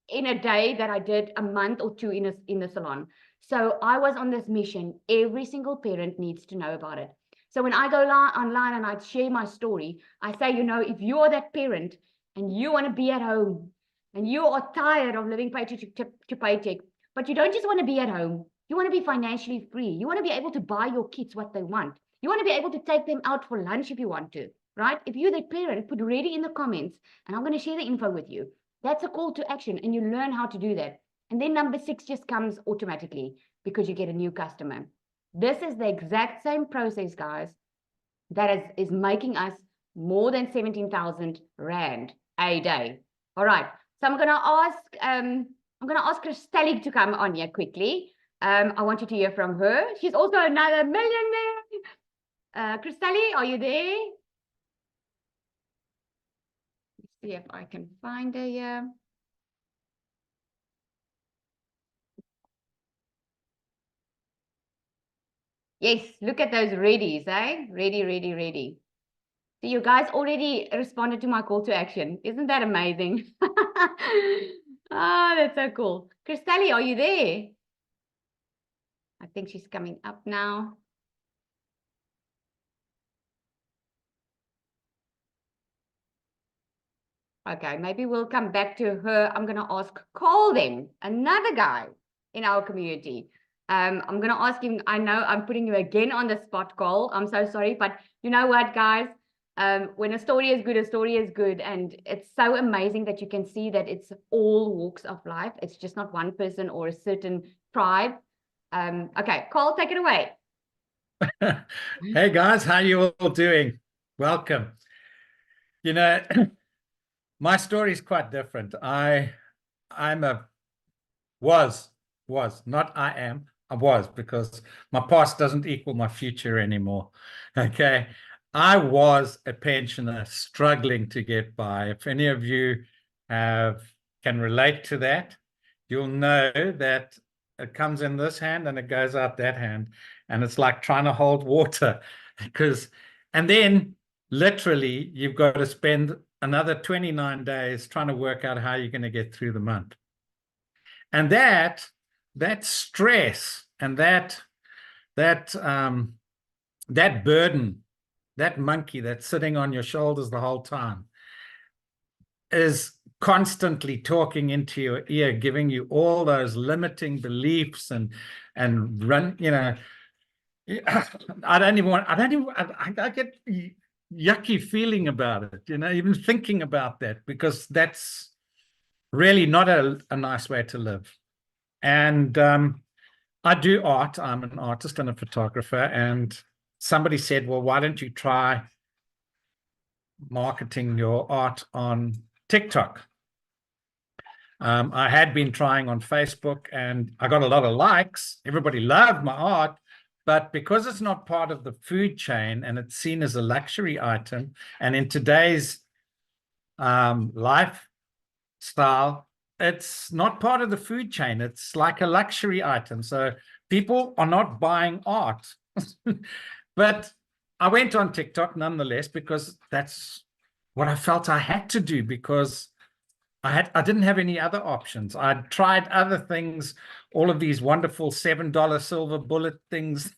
in a day that I did a month or two in the salon. So I was on this mission. Every single parent needs to know about it. So when I go online and I share my story, I say, you know, if you are that parent and you want to be at home and you are tired of living paycheck to paycheck, but you don't just want to be at home, you want to be financially free. You want to be able to buy your kids what they want. You want to be able to take them out for lunch if you want to, right? If you're the parent, put ready in the comments and I'm going to share the info with you. That's a call to action and you learn how to do that. And then number 6 just comes automatically because you get a new customer. This is the exact same process, guys, that is making us more than 17,000 Rand a day. All right. So I'm going to ask Christelle to come on here quickly. I want you to hear from her. She's also another millionaire. Christelle, are you there? Let's see if I can find her here. Yes, look at those readies, eh? Ready, ready, ready. So you guys already responded to my call to action. Isn't that amazing? Oh, that's so cool. Christelle, are you there? I think she's coming up now. Okay, maybe we'll come back to her. I'm going to ask Cole then, another guy in our community. I'm going to ask him, I know I'm putting you again on the spot, Cole. I'm so sorry, but you know what, guys? When a story is good, a story is good. And it's so amazing that you can see that it's all walks of life. It's just not one person or a certain tribe. Okay, Cole, take it away. Hey guys, how you all doing? Welcome. You know, my story is quite different. I was, not I am, I was, because my past doesn't equal my future anymore. Okay. I was a pensioner struggling to get by. If any of you can relate to that, you'll know that it comes in this hand and it goes out that hand. And it's like trying to hold water and then literally you've got to spend another 29 days trying to work out how you're going to get through the month. And that stress and that burden, that monkey that's sitting on your shoulders the whole time is constantly talking into your ear, giving you all those limiting beliefs and run, you know, I get yucky feeling about it, you know, even thinking about that, because that's really not a nice way to live. And I do art. I'm an artist and a photographer. And somebody said, well, why don't you try marketing your art on TikTok? I had been trying on Facebook and I got a lot of likes. Everybody loved my art. But because it's not part of the food chain and it's seen as a luxury item, and in today's lifestyle, it's not part of the food chain. It's like a luxury item. So people are not buying art. But I went on TikTok nonetheless, because that's what I felt I had to do, because I didn't have any other options. I'd tried other things, all of these wonderful $7 silver bullet things,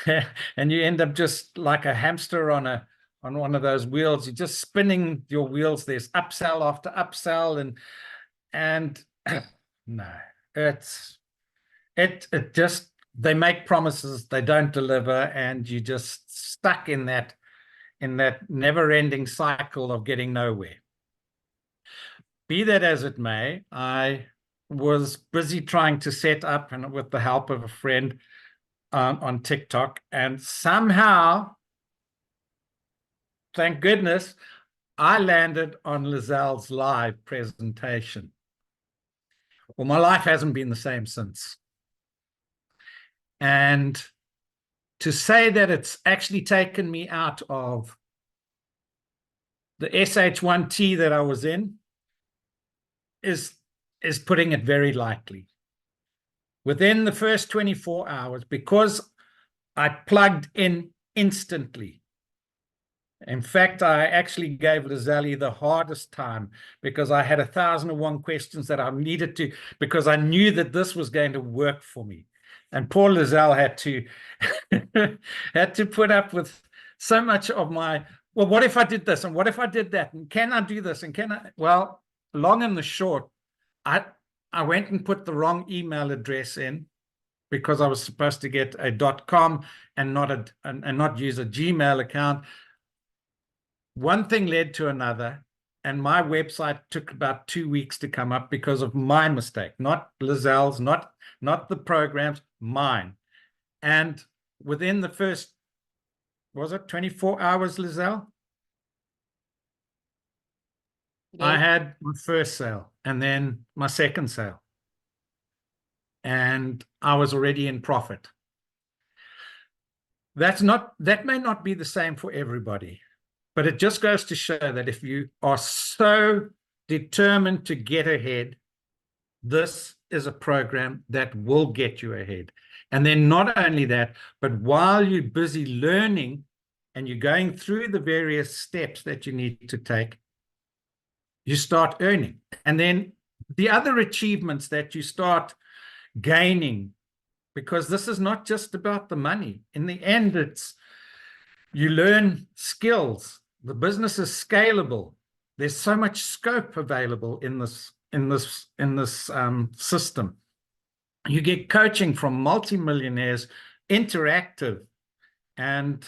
and you end up just like a hamster on one of those wheels. You're just spinning your wheels. There's upsell after upsell, and no, it just, they make promises, they don't deliver, and you just stuck in that never-ending cycle of getting nowhere. Be that as it may, I was busy trying to set up, and with the help of a friend on TikTok, and somehow thank goodness, I landed on Lizelle's live presentation. Well, my life hasn't been the same since. And to say that it's actually taken me out of the SH1T that I was in is putting it very lightly. Within the first 24 hours, because I plugged in instantly. In fact, I actually gave Lizelle the hardest time because I had 1,001 questions that I needed to, because I knew that this was going to work for me. And poor Lizelle had to put up with so much of my, well, what if I did this? And what if I did that? And can I do this? And can I? Well, long and the short, I went and put the wrong email address in because I was supposed to get a .com and not use a Gmail account. One thing led to another, and my website took about 2 weeks to come up because of my mistake, not Lizelle's, not the programs, mine. And within the first, was it 24 hours, Lizelle? I Yes. had my first sale and then my second sale. And I was already in profit. That may not be the same for everybody, but it just goes to show that if you are so determined to get ahead, this is a program that will get you ahead. And then not only that, but while you're busy learning and you're going through the various steps that you need to take, you start earning. And then the other achievements that you start gaining, because this is not just about the money. In the end, it's you learn skills. The business is scalable. There's so much scope available in this system. You get coaching from multimillionaires, interactive, and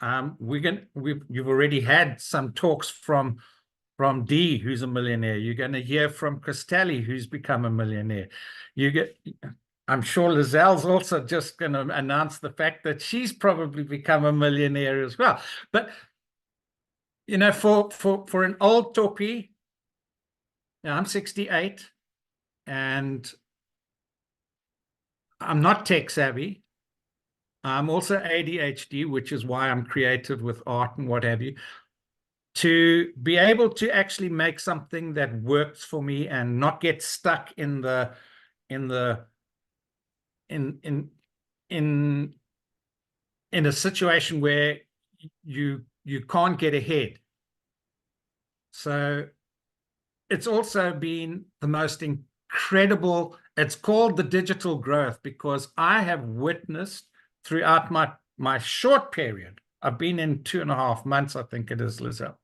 you've already had some talks from Dee, who's a millionaire. You're going to hear from Christelli, who's become a millionaire. I'm sure Lizelle's also just going to announce the fact that she's probably become a millionaire as well. But you know, for an old toppy, I'm 68, and I'm not tech savvy. I'm also ADHD, which is why I'm creative with art and what have you. To be able to actually make something that works for me and not get stuck in a situation where you can't get ahead. So it's also been the most incredible. It's called the digital growth because I have witnessed throughout my short period. I've been in 2.5 months, I think it is, Lizelle.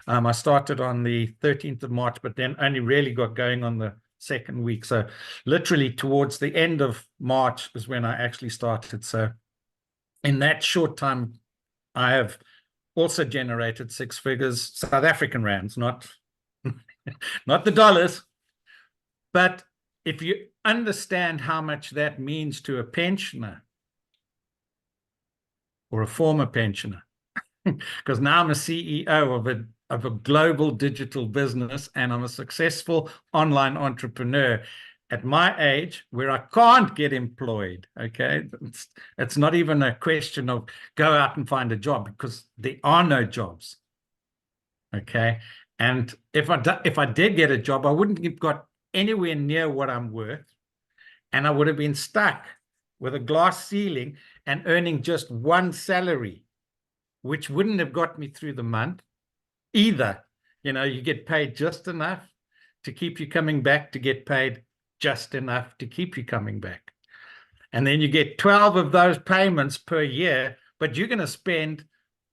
I started on the 13th of March, but then only really got going on the second week. So literally towards the end of March is when I actually started. So in that short time, I have also generated 6 figures, South African rands, not the dollars. But if you understand how much that means to a pensioner or a former pensioner, because now I'm a CEO of a global digital business and I'm a successful online entrepreneur at my age where I can't get employed. Okay, it's not even a question of go out and find a job because there are no jobs. Okay, and if I did get a job, I wouldn't have got anywhere near what I'm worth, and I would have been stuck with a glass ceiling and earning just one salary, which wouldn't have got me through the month either. You know, you get paid just enough to keep you coming back, to get paid just enough to keep you coming back. And then you get 12 of those payments per year, but you're going to spend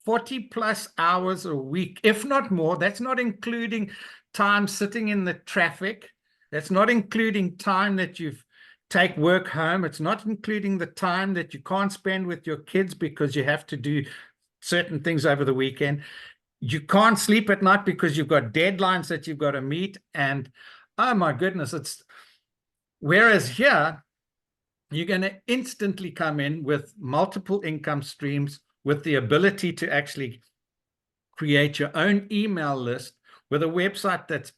40 plus hours a week, if not more. That's not including time sitting in the traffic. That's not including time that you've take work home. It's not including the time that you can't spend with your kids because you have to do certain things over the weekend. You can't sleep at night because you've got deadlines that you've got to meet. And oh my goodness, whereas here, you're going to instantly come in with multiple income streams, with the ability to actually create your own email list with a website that's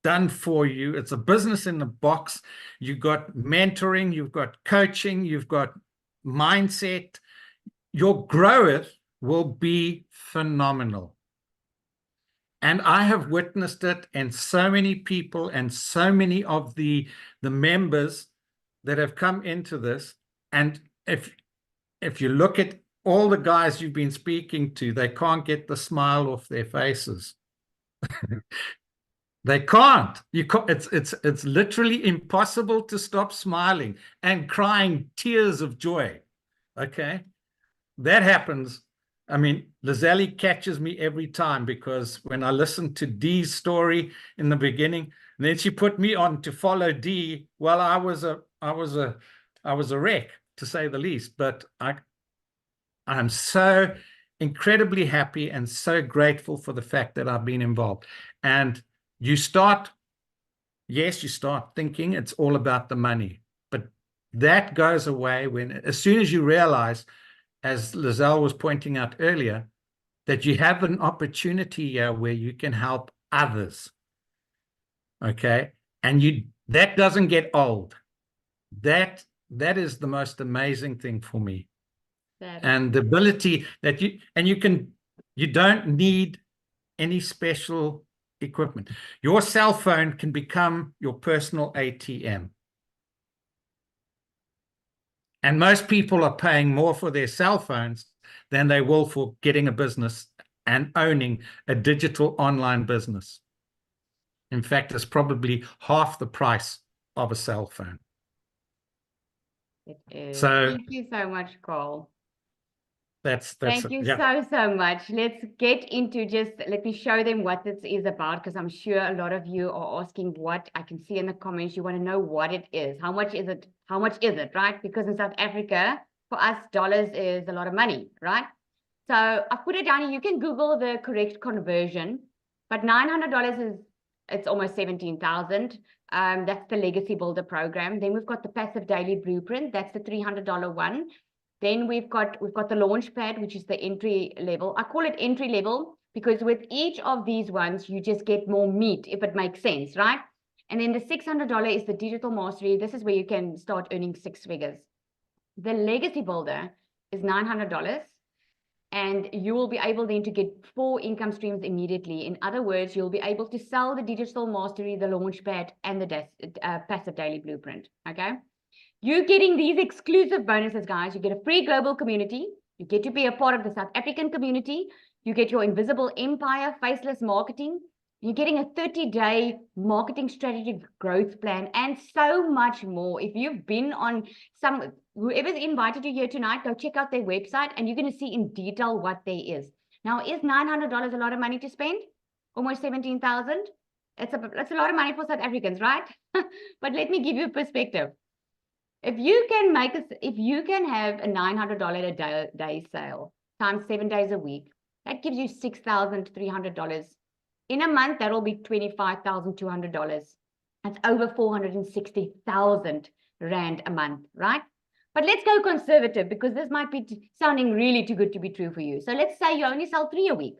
done for you. It's a business in the box. You've got mentoring, you've got coaching, you've got mindset. Your growth will be phenomenal. And I have witnessed it, and so many people and so many of the members that have come into this. And if you look at all the guys you've been speaking to, they can't get the smile off their faces. They can't. You can't. It's literally impossible to stop smiling and crying tears of joy. Okay, that happens. I mean, Lizelle catches me every time, because when I listened to Dee's story in the beginning, and then she put me on to follow Dee. Well, I was a wreck, to say the least. But I'm so incredibly happy and so grateful for the fact that I've been involved. And you start thinking it's all about the money, but that goes away as soon as you realize, as Lizelle was pointing out earlier, that you have an opportunity here where you can help others. Okay. And that doesn't get old. That is the most amazing thing for me. And the ability that you don't need any special equipment. Your cell phone can become your personal ATM. And most people are paying more for their cell phones than they will for getting a business and owning a digital online business. In fact, it's probably half the price of a cell phone. It is. So thank you so much, Cole. Thank you so much. Let's get into let me show them what this is about, because I'm sure a lot of you are asking what. I can see in the comments you want to know what it is. How much is it? How much is it, right? Because in South Africa, for us, dollars is a lot of money, right? So I put it down here. You can Google the correct conversion, but $900 it's almost 17,000. That's the Legacy Builder program. Then we've got the Passive Daily Blueprint. That's the $300 one. Then we've got the Launchpad, which is the entry level. I call it entry level because with each of these ones, you just get more meat, if it makes sense, right? And then the $600 is the Digital Mastery. This is where you can start earning 6 figures. The Legacy Builder is $900. And you will be able then to get 4 income streams immediately. In other words, you'll be able to sell the Digital Mastery, the Launchpad, and the Passive Daily Blueprint, okay? You're getting these exclusive bonuses, guys. You get a free global community. You get to be a part of the South African community. You get your Invisible Empire, Faceless Marketing. You're getting a 30-day marketing strategy growth plan and so much more. If you've been on whoever's invited you here tonight, go check out their website and you're going to see in detail what there is. Now, is $900 a lot of money to spend? Almost 17,000? It's a lot of money for South Africans, right? But let me give you a perspective. If you can have a $900 a day sale times 7 days a week, that gives you $6,300. In a month, that'll be $25,200. That's over 460,000 Rand a month, right? But let's go conservative because this might be sounding really too good to be true for you. So let's say you only sell 3 a week.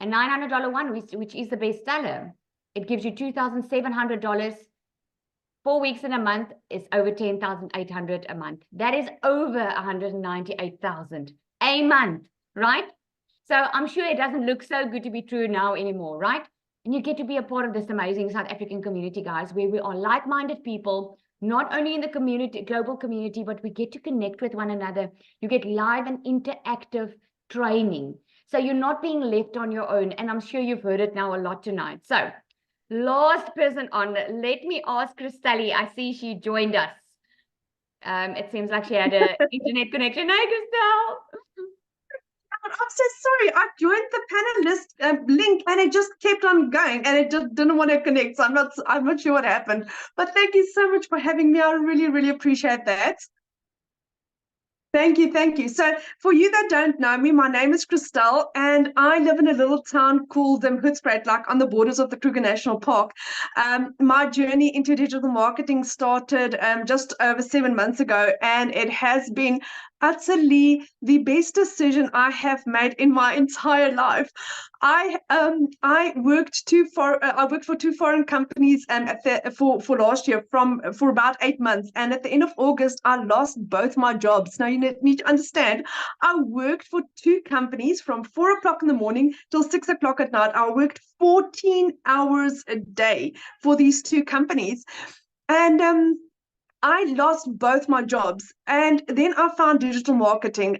A $900 one, which is the best seller, it gives you $2,700. 4 weeks in a month is over 10,800 a month. That is over 198,000 a month, right? So I'm sure it doesn't look so good to be true now anymore, right? And you get to be a part of this amazing South African community, guys, where we are like-minded people, not only in the community, global community, but we get to connect with one another. You get live and interactive training. So you're not being left on your own. And I'm sure you've heard it now a lot tonight. So last person on, let me ask Christelle. I see she joined us. It seems like she had an internet connection. Hi, Christelle. I'm so sorry. I joined the panelist link and it just kept on going and it just didn't want to connect. So I'm not sure what happened. But thank you so much for having me. I really, really appreciate that. Thank you, thank you. So for you that don't know me, my name is Christelle and I live in a little town called Hoedspruit, like on the borders of the Kruger National Park. My journey into digital marketing started just over 7 months ago and it has been utterly the best decision I have made in my entire life. I worked for two foreign companies for last year for about 8 months, and at the end of August I lost both my jobs. Now you need to understand, I worked for two companies from 4 o'clock in the morning till 6 o'clock at night. I worked 14 hours a day for these two companies, and I lost both my jobs, and then I found digital marketing.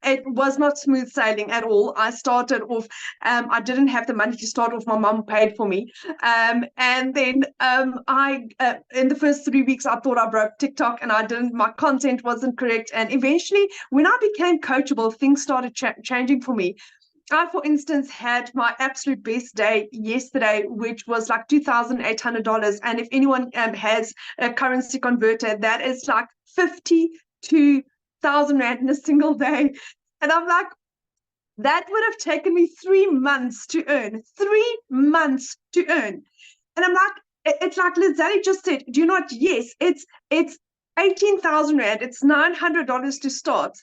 It was not smooth sailing at all. I started off, I didn't have the money to start off. My mom paid for me. And then in the first 3 weeks, I thought I broke TikTok, and my content wasn't correct. And eventually, when I became coachable, things started changing for me. I, for instance, had my absolute best day yesterday, which was like $2,800. And if anyone has a currency converter, that is like 52,000 Rand in a single day. And I'm like, that would have taken me 3 months to earn. 3 months to earn. And I'm like, it's like Lizelle just said, do you not? Yes, it's 18,000 Rand. It's $900 to start.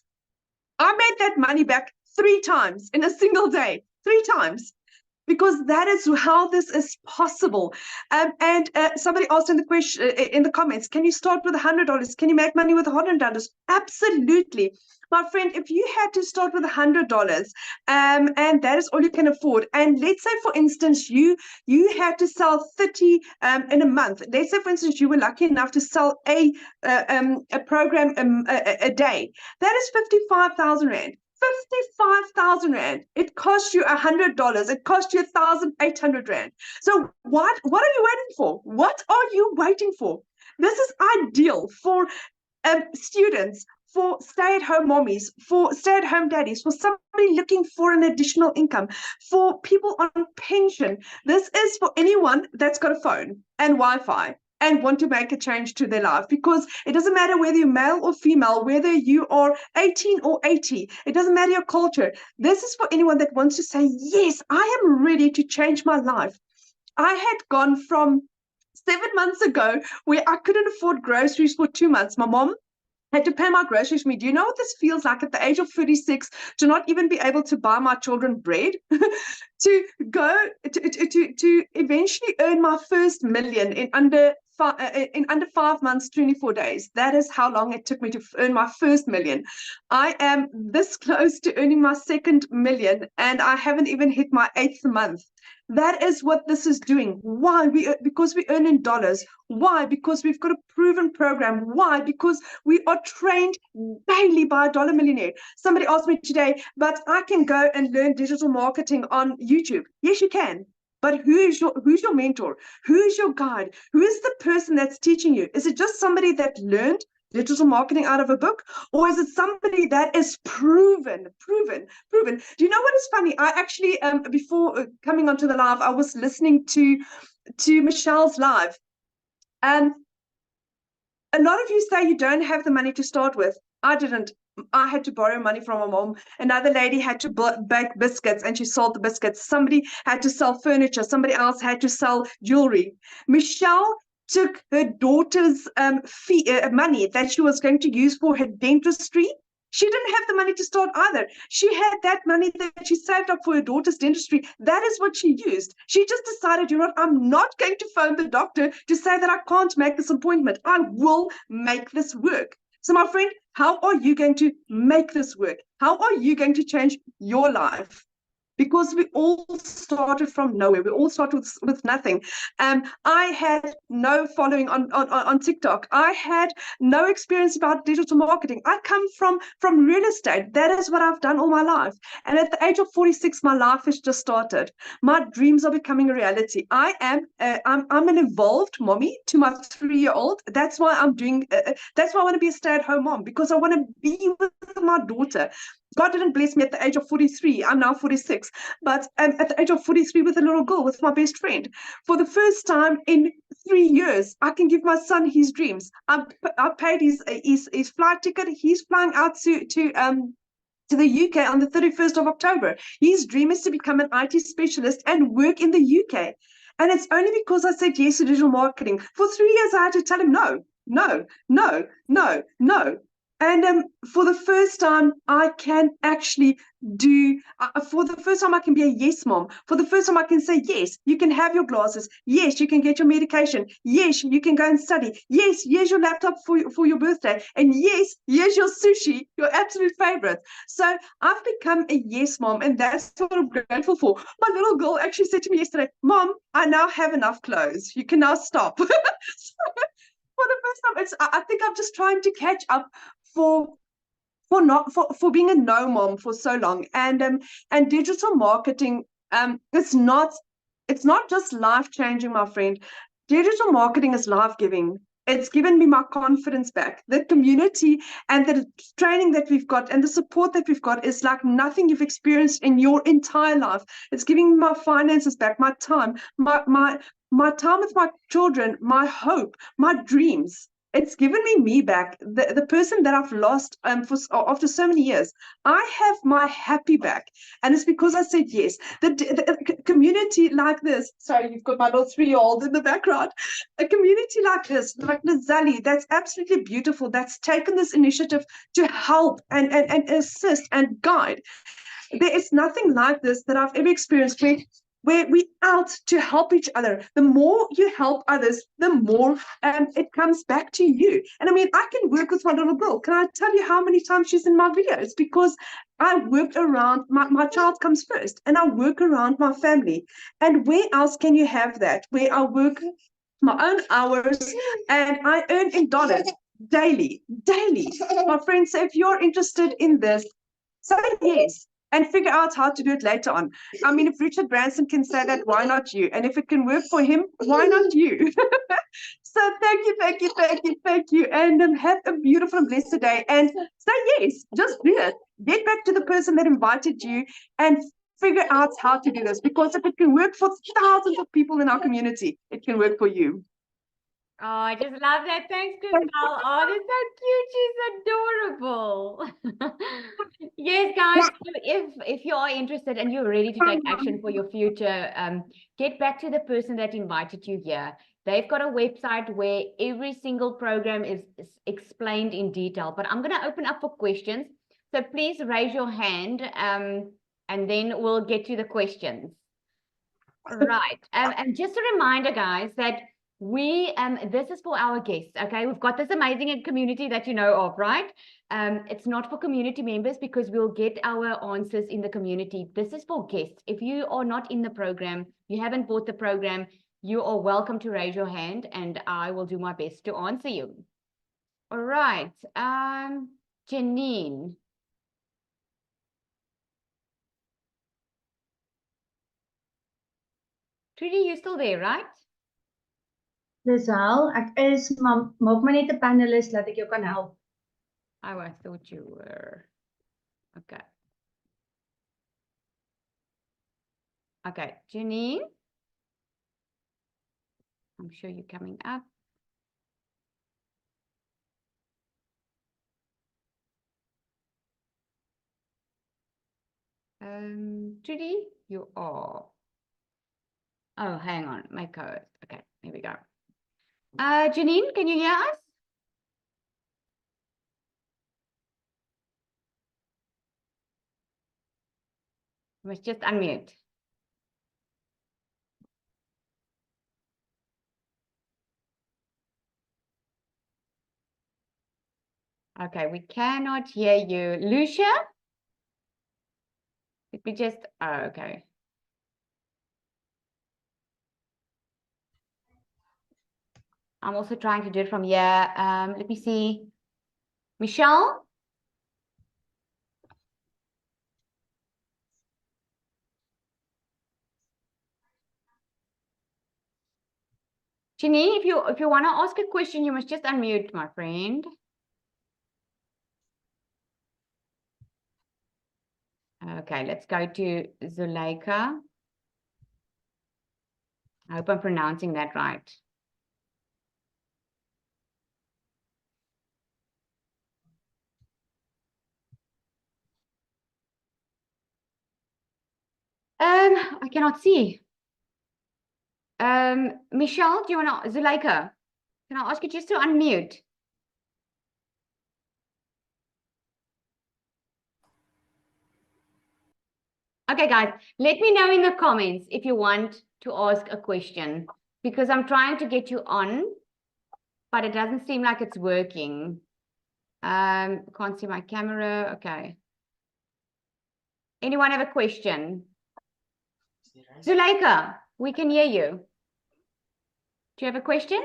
I made that money back 3 times in a single day, 3 times, because that is how this is possible. And somebody asked in the comments, can you start with $100? Can you make money with $100? Absolutely. My friend, if you had to start with $100, and that is all you can afford, and let's say, for instance, you had to sell 30 in a month. Let's say, for instance, you were lucky enough to sell a program a day. That is 55,000 Rand. 55,000 Rand. It cost you $100. It cost you 1,800 Rand. So what are you waiting for? What are you waiting for? This is ideal for students, for stay-at-home mommies, for stay-at-home daddies, for somebody looking for an additional income, for people on pension. This is for anyone that's got a phone and Wi-Fi and want to make a change to their life, because it doesn't matter whether you're male or female, whether you are 18 or 80, it doesn't matter your culture. This is for anyone that wants to say, yes, I am ready to change my life. I had gone from 7 months ago where I couldn't afford groceries for 2 months. My mom had to pay my groceries for me. Do you know what this feels like at the age of 36 to not even be able to buy my children bread? to eventually earn my first million in under 5 months, 24 days. That is how long it took me to earn my first million. I am this close to earning my second million, and I haven't even hit my 8th month. That is what this is doing. Why? Because we earn in dollars. Why? Because we've got a proven program. Why? Because we are trained daily by a dollar millionaire. Somebody asked me today, but I can go and learn digital marketing on YouTube. Yes, you can. But who's your mentor? Who is your guide? Who is the person that's teaching you? Is it just somebody that learned digital marketing out of a book, or is it somebody that is proven? Do you know what is funny? I actually, before coming onto the live, I was listening to Michelle's live, and a lot of you say you don't have the money to start with. I didn't. I had to borrow money from my mom. Another lady had to bake biscuits, and she sold the biscuits. Somebody had to sell furniture. Somebody else had to sell jewelry. Michelle took her daughter's money that she was going to use for her dentistry. She didn't have the money to start either. She had that money that she saved up for her daughter's dentistry. That is what she used. She just decided, you know what, I'm not going to phone the doctor to say that I can't make this appointment. I will make this work. So my friend, how are you going to make this work? How are you going to change your life? Because we all started from nowhere. We all started with nothing. I had no following on TikTok. I had no experience about digital marketing. I come from real estate. That is what I've done all my life. And at the age of 46, my life has just started. My dreams are becoming a reality. I'm an evolved mommy to my 3-year-old. That's why I'm doing. That's why I want to be a stay-at-home mom, because I want to be with my daughter. God didn't bless me at the age of 43. I'm now 46. But at the age of 43 with a little girl, with my best friend. For the first time in 3 years, I can give my son his dreams. I paid his flight ticket. He's flying out to the UK on the 31st of October. His dream is to become an IT specialist and work in the UK. And it's only because I said yes to digital marketing. For 3 years, I had to tell him no. And for the first time, I can actually for the first time, I can be a yes mom. For the first time, I can say, yes, you can have your glasses. Yes, you can get your medication. Yes, you can go and study. Yes, here's your laptop for your birthday. And yes, here's your sushi, your absolute favorite. So I've become a yes mom, and that's what I'm grateful for. My little girl actually said to me yesterday, Mom, I now have enough clothes. You can now stop. So, for the first time, I think I'm just trying to catch up for being a no mom for so long. And digital marketing, it's not just life changing, my friend. Digital marketing is life giving. It's given me my confidence back. The community and the training that we've got and the support that we've got is like nothing you've experienced in your entire life. It's giving me my finances back, my time, my time with my children, my hope, my dreams. It's given me back, the person that I've lost after so many years. I have my happy back, and it's because I said yes. The community like this. Sorry, you've got my little 3-year-old in the background. A community like this, like Nazali, that's absolutely beautiful. That's taken this initiative to help and assist and guide. There is nothing like this that I've ever experienced where we out to help each other. The more you help others, the more it comes back to you. And I mean, I can work with my little girl. Can I tell you how many times she's in my videos? Because I worked around, my child comes first, and I work around my family. And where else can you have that? Where I work my own hours and I earn in dollars daily. My friends, so if you're interested in this, say yes and figure out how to do it later on. I mean, if Richard Branson can say that, why not you? And if it can work for him, why not you? So thank you. And have a beautiful and blessed day. And say yes, just do it. Get back to the person that invited you and figure out how to do this. Because if it can work for thousands of people in our community, it can work for you. Oh, I just love that. Thanks, Crystal. Oh, they're so cute. She's adorable. Yes, guys, so if you are interested and you're ready to take action for your future, get back to the person that invited you here. They've got a website where every single program is explained in detail, but I'm going to open up for questions. So please raise your hand, and then we'll get to the questions. Right. And just a reminder, guys, that this is for our guests. Okay, we've got this amazing community that you know of, right? It's not for community members because we'll get our answers in the community. This is for guests. If you are not in the program, you haven't bought the program, you are welcome to raise your hand and I will do my best to answer you. All right. Janine. Trudy, you still there, right? Lisel, ek is, maar maak my net 'n panelist dat ek jou kan help. Oh, I thought you were. Okay. Okay, Janine. I'm sure you're coming up. Judy, you are. Oh, hang on, my co-host. Okay, here we go. Janine, can you hear us? You must just unmute. Okay, we cannot hear you. Lucia? Let me just, oh, okay. I'm also trying to do it from here. Let me see. Michelle? Janine, if you want to ask a question, you must just unmute, my friend. Okay, let's go to Zuleika. I hope I'm pronouncing that right. I cannot see. Michelle, do you want to, Zuleika, can I ask you just to unmute? Okay, guys, let me know in the comments if you want to ask a question, because I'm trying to get you on, but it doesn't seem like it's working. Can't see my camera. Okay. Anyone have a question? Zuleika, we can hear you. Do you have a question?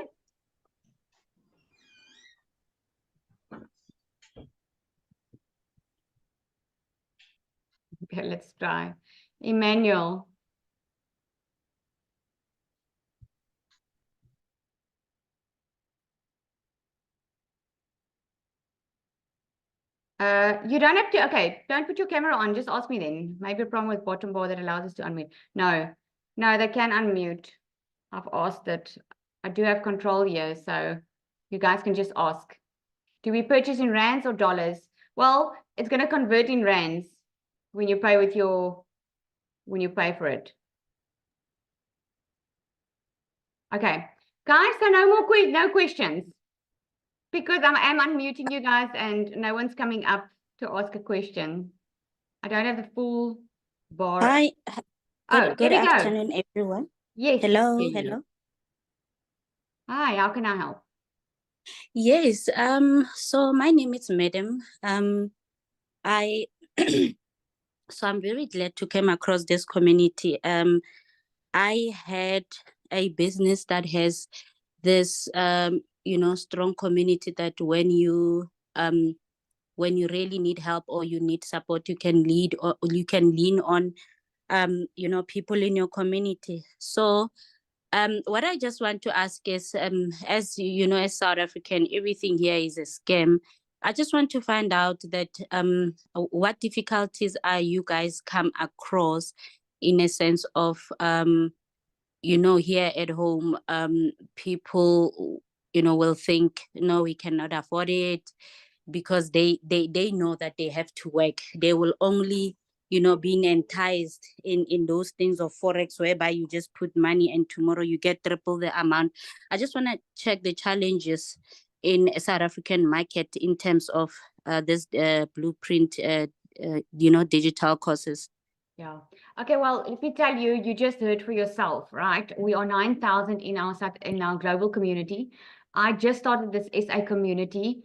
Okay, let's try. Emmanuel. You don't have to, okay, don't put your camera on, just ask me then. Maybe a problem with bottom bar that allows us to unmute. No, they can unmute. I've asked it. I do have control here, so you guys can just ask. Do we purchase in rands or dollars? Well, it's going to convert in rands when you pay with when you pay for it. Okay, guys, so no questions. Because I am unmuting you guys and no one's coming up to ask a question. I don't have the full bar. Hi. Oh, Good there we go. afternoon, everyone. Yes. Hello, there you hello. go. Hi, how can I help? Yes, so my name is Madam. I so I'm very glad to come across this community. I had a business that has this strong community that when you really need help or you need support, you can lead or you can lean on people in your community. So what I just want to ask is, as you know, as South African, everything here is a scam. I just want to find out that what difficulties are you guys come across in a sense of, here at home, people, will think, no, we cannot afford it because they know that they have to work. They will only being enticed in those things of forex whereby you just put money and tomorrow you get triple the amount. I just want to check the challenges in South African market in terms of this blueprint digital courses. Yeah. Okay, well, let me tell you, you just heard for yourself, right? We are 9,000 in our global community. I just started this SA community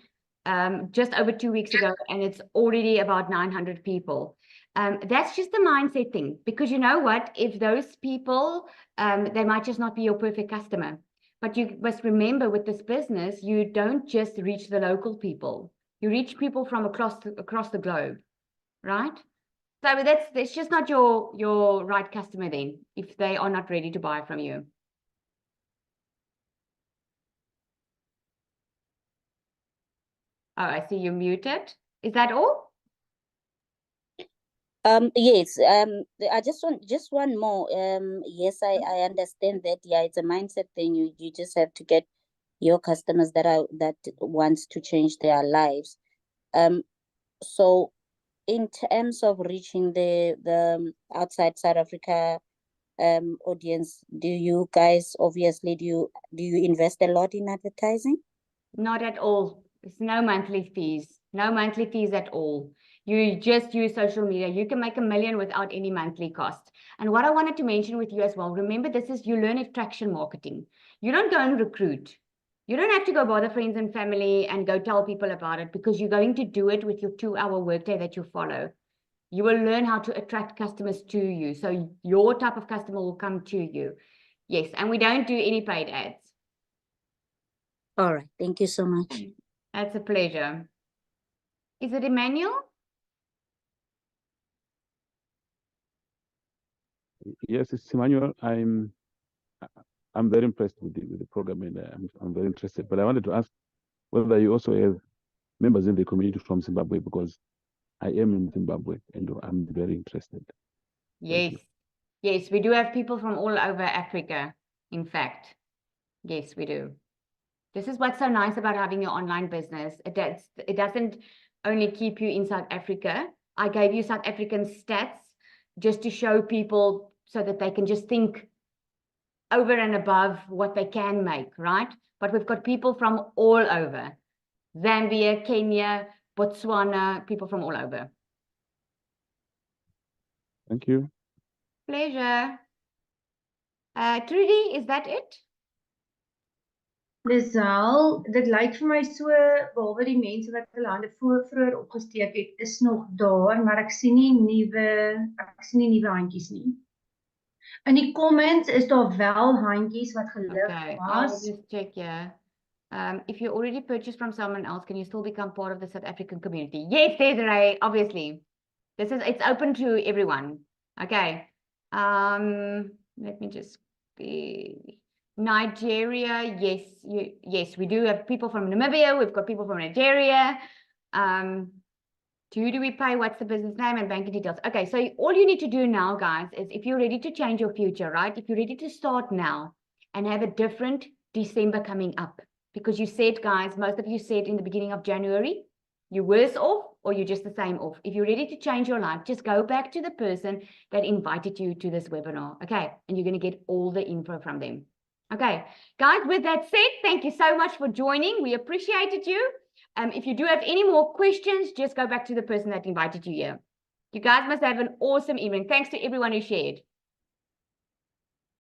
just over 2 weeks ago, and it's already about 900 people. That's just the mindset thing, because you know what? If those people, they might just not be your perfect customer. But you must remember with this business, you don't just reach the local people. You reach people from across the globe, right? So that's just not your right customer then, if they are not ready to buy from you. Oh, I see you muted. Is that all? Yes, I just one more. Yes, I understand that. Yeah, it's a mindset thing. You just have to get your customers that wants to change their lives. So in terms of reaching the outside South Africa audience, do you guys obviously do you invest a lot in advertising? Not at all. There's no monthly fees. No monthly fees at all. You just use social media. You can make $1 million without any monthly cost. And what I wanted to mention with you as well, remember, you learn attraction marketing. You don't go and recruit. You don't have to go bother friends and family and go tell people about it, because you're going to do it with your 2-hour workday that you follow. You will learn how to attract customers to you. So your type of customer will come to you. Yes, and we don't do any paid ads. All right. Thank you so much. That's a pleasure. Is it Emmanuel? Yes, it's Emmanuel. I'm very impressed with the program, and I'm very interested. But I wanted to ask whether you also have members in the community from Zimbabwe, because I am in Zimbabwe and I'm very interested. Yes. Yes, we do have people from all over Africa, in fact. Yes, we do. This is what's so nice about having your online business. It doesn't only keep you in South Africa. I gave you South African stats just to show people so that they can just think over and above what they can make, right? But we've got people from all over. Zambia, Kenya, Botswana, people from all over. Thank you. Pleasure. Trudy, is that it? Lisel, dit lyk vir my so, behalwe die mense wat hulle hande vroeër opgesteek het, is nog daar, maar ek sien nie nuwe handjies nie. In die comments is daar wel handjies wat gelig Okay, I'll was. just check here. If you already purchased from someone else, can you still become part of the South African community? Yes, Desiree, obviously. It's open to everyone. Okay. Let me just be Nigeria. Yes, we do have people from Namibia. We've got people from Nigeria. To who do we pay? What's the business name and banking details? Okay, so all you need to do now, guys, is if you're ready to change your future, right? If you're ready to start now and have a different December coming up, because you said, guys, most of you said in the beginning of January, you're worse off or you're just the same off. If you're ready to change your life, just go back to the person that invited you to this webinar, okay? And you're going to get all the info from them. Okay, guys, with that said, thank you so much for joining. We appreciated you. If you do have any more questions, just go back to the person that invited you here. You guys must have an awesome evening. Thanks to everyone who shared.